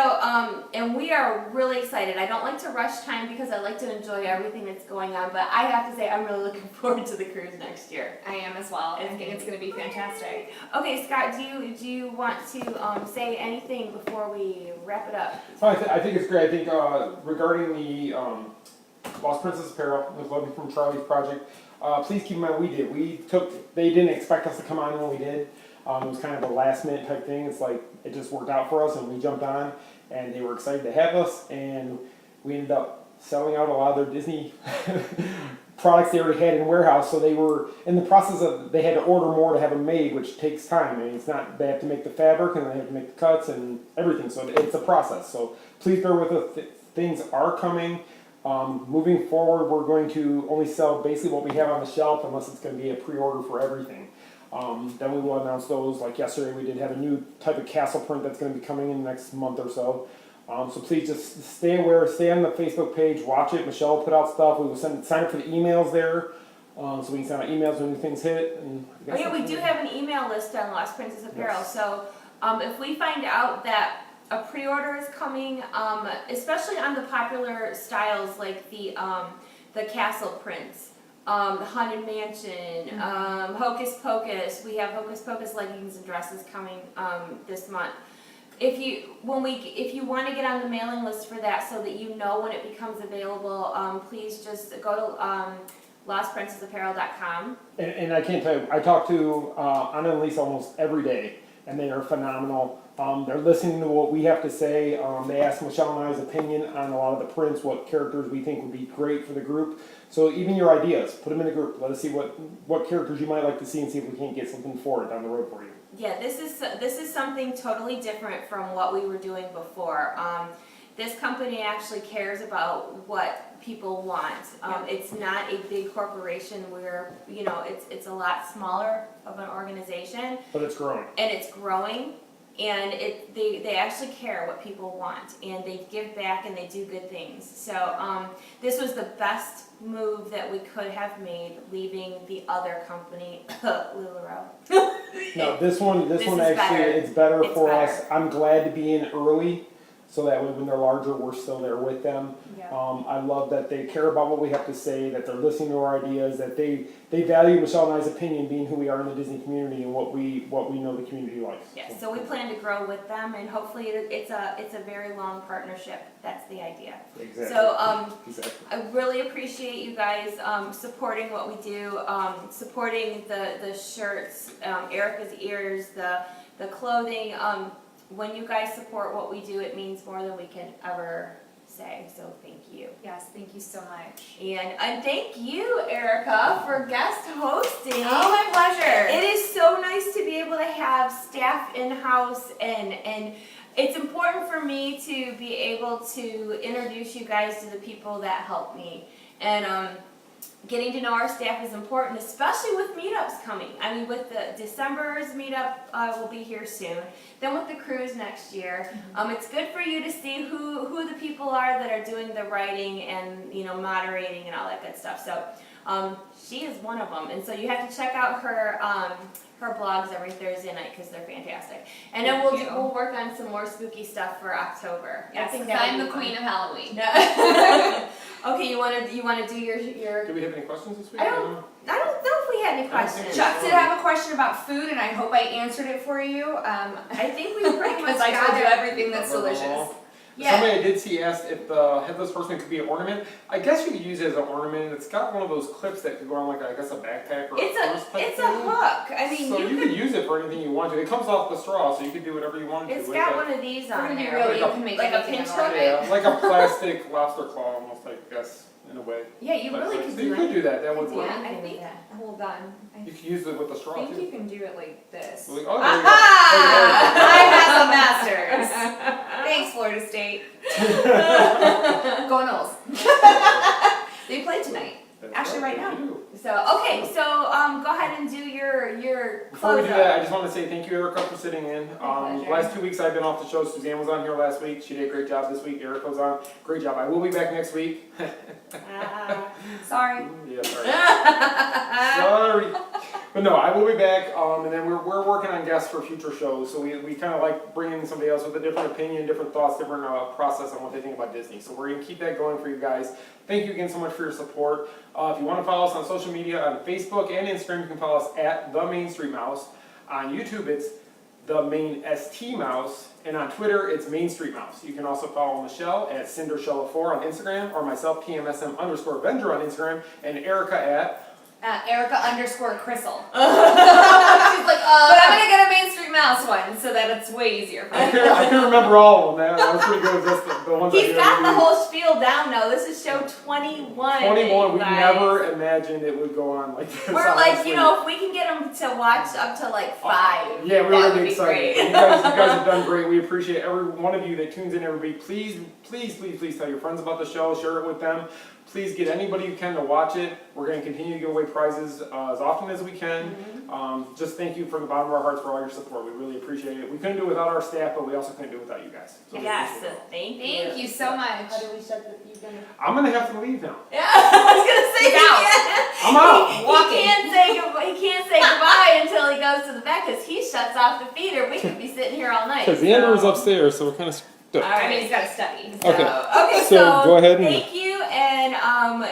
and we are really excited. I don't like to rush time because I like to enjoy everything that's going on. But I have to say I'm really looking forward to the cruise next year. I am as well. I think it's gonna be fantastic. Okay, Scott, do you want to say anything before we wrap it up? I think it's great. I think regarding the Lost Princess Apparel, was looking from Charlie's project. Please keep in mind they didn't expect us to come on when we did. It was kind of a last minute type thing. It's like it just worked out for us and we jumped on and they were excited to have us and we ended up selling out a lot of their Disney products they already had in warehouse. So they were in the process of, they had to order more to have them made, which takes time. I mean, it's not, they have to make the fabric and they have to make the cuts and everything. So it's a process. So please bear with us. Things are coming. Moving forward, we're going to only sell basically what we have on the shelf unless it's going to be a pre-order for everything. Then we will announce those. Like yesterday, we did have a new type of castle print that's going to be coming in the next month or so. So please just stay aware, stay on the Facebook page, watch it. Michelle will put out stuff. We will sign up for the emails there, so we can send out emails when new things hit. And Oh yeah, we do have an email list on Lost Princess Apparel. Yes. So if we find out that a pre-order is coming, especially on the popular styles like the castle prints, the Haunted Mansion, Hocus Pocus. We have Hocus Pocus leggings and dresses coming this month. If you want to get on the mailing list for that, so that you know when it becomes available, please just go to lostprincessapparel.com. And I can't tell you, I talk to Anna and Lisa almost every day, and they are phenomenal. They're listening to what we have to say. They asked Michelle and I's opinion on a lot of the prints, what characters we think would be great for the group. So even your ideas, put them in a group. Let us see what characters you might like to see and see if we can't get something for it down the road for you. Yeah, this is something totally different from what we were doing before. this company actually cares about what people want. It's not a big corporation where, you know, it's a lot smaller of an organization, But it's growing. and it's growing, and they actually care what people want, and they give back and they do good things. So this was the best move that we could have made, leaving the other company, LuLaRoe. No, this one This is actually, better. it's better It's for better. us. I'm glad to be in early, so that way when they're larger, we're still there with them. Yeah. I love that they care about what we have to say, that they're listening to our ideas, that they value Michelle and I's opinion, being who we are in the Disney community and what we know the community likes. Yes, so we plan to grow with them, and hopefully it's a very long partnership. That's the idea. Exactly. So Exactly. I really appreciate you guys supporting what we do, supporting the shirts, Erika's ears, the clothing. When you guys support what we do, it means more than we can ever say. So thank you. Yes, thank you so much. And thank you, Erika, for guest hosting. Oh, my pleasure. It is so nice to be able to have staff in-house, and it's important for me to be able to introduce you guys to the people that help me. And getting to know our staff is important, especially with meetups coming. I mean, with the December's meetup will be here soon. Then with the cruise next year, it's good for you to see who the people are that are doing the writing and, you know, moderating and all that good stuff. So she is one of them, and so you have to check out her blogs every Thursday night because they're fantastic. And then we'll work on some more spooky stuff for October. Yes, I think I'm that the queen of Halloween. Okay, you want to do your Do we have any questions this week? I don't know if we had any I don't think questions. so. Chuck did have a question about food, and I hope I answered it for you. I think we pretty much Because I told got you it. everything that's delicious. Yeah. Somebody I did see asked if the headless horseman could be an ornament. I guess you could use it as an ornament. It's got one of those clips that could go on, like, I guess, a backpack or a purse type It's a thing. hook. I mean, So you could. could use it for anything you want to. It comes off the straw, so you could do whatever you want to It's with got it. one of these We're on gonna be there. real, Like you a- can make like a anything pinch an ornament. Yeah, like a plastic lobster claw, almost, I guess, in a way. Yeah, you But, really like, could so do you could do that. That would anything. work. Yeah, I Anything think, with that. hold on. You could use it with the I straw think too. you can do it like this. Like, oh, I have a master's. Thanks, Florida State. Go Knowles. They play tonight. Actually, right now. So okay, so go ahead and do your Before we do close that, I up. just want to say thank you, Erika, for sitting in. pleasure. Last 2 weeks I've been off the show. Suzanne was on here last week. She did a great job this week. Erika was on. Great job. I will be back next week. Sorry. Yeah, sorry. Sorry. But no, I will be back, and then we're working on guests for future shows. So we kind of like bringing somebody else with a different opinion, different thoughts, different process on what they think about Disney. So we're going to keep that going for you guys. Thank you again so much for your support. If you want to follow us on social media, on Facebook and Instagram, you can follow us at The Main Street Mouse. On YouTube, it's The Main ST Mouse. And on Twitter, it's Main Street Mouse. You can also follow Michelle at CinderShella4 on Instagram, or myself, TMSM_Avenger on Instagram, and Erika at... Erica_Crystal. She's like, but I'm gonna get a Main Street Mouse one so that it's way easier for me. I can remember all of them. That was pretty good. That's the ones He's I got the remember. whole spiel down now. This is show 21. 21, we you guys. never imagined it would go on like this. We're like, honestly. you know, if we can get them to watch up to like 5. Yeah, we're that would really be excited. great. You guys have done great. We appreciate every one of you that tunes in every week. Please tell your friends about the show. Share it with them. Please get anybody you can to watch it. We're going to continue to give away prizes as often as we can. Just thank you from the bottom of our hearts for all your support. We really appreciate it. We couldn't do it without our staff, but we also couldn't do it without you guys. So Yes, thank you. Thank you so much. How do we shut the? You gonna? I'm going to have to leave now. Yeah, I was gonna say He's out. I'm out. He can't say goodbye. He can't say goodbye until he goes to the back because he shuts off the feeder. We could be sitting here all night. Because the Andrew's upstairs, so we're kind of stuck. All I mean, right. he's gotta study. Okay, So go ahead and- thank you, and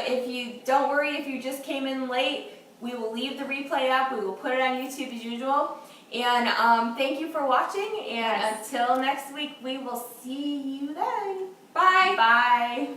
if you don't worry if you just came in late, we will leave the replay up. We will put it on YouTube as usual. And thank you for watching. And until next week, we will see you then. Bye. Bye.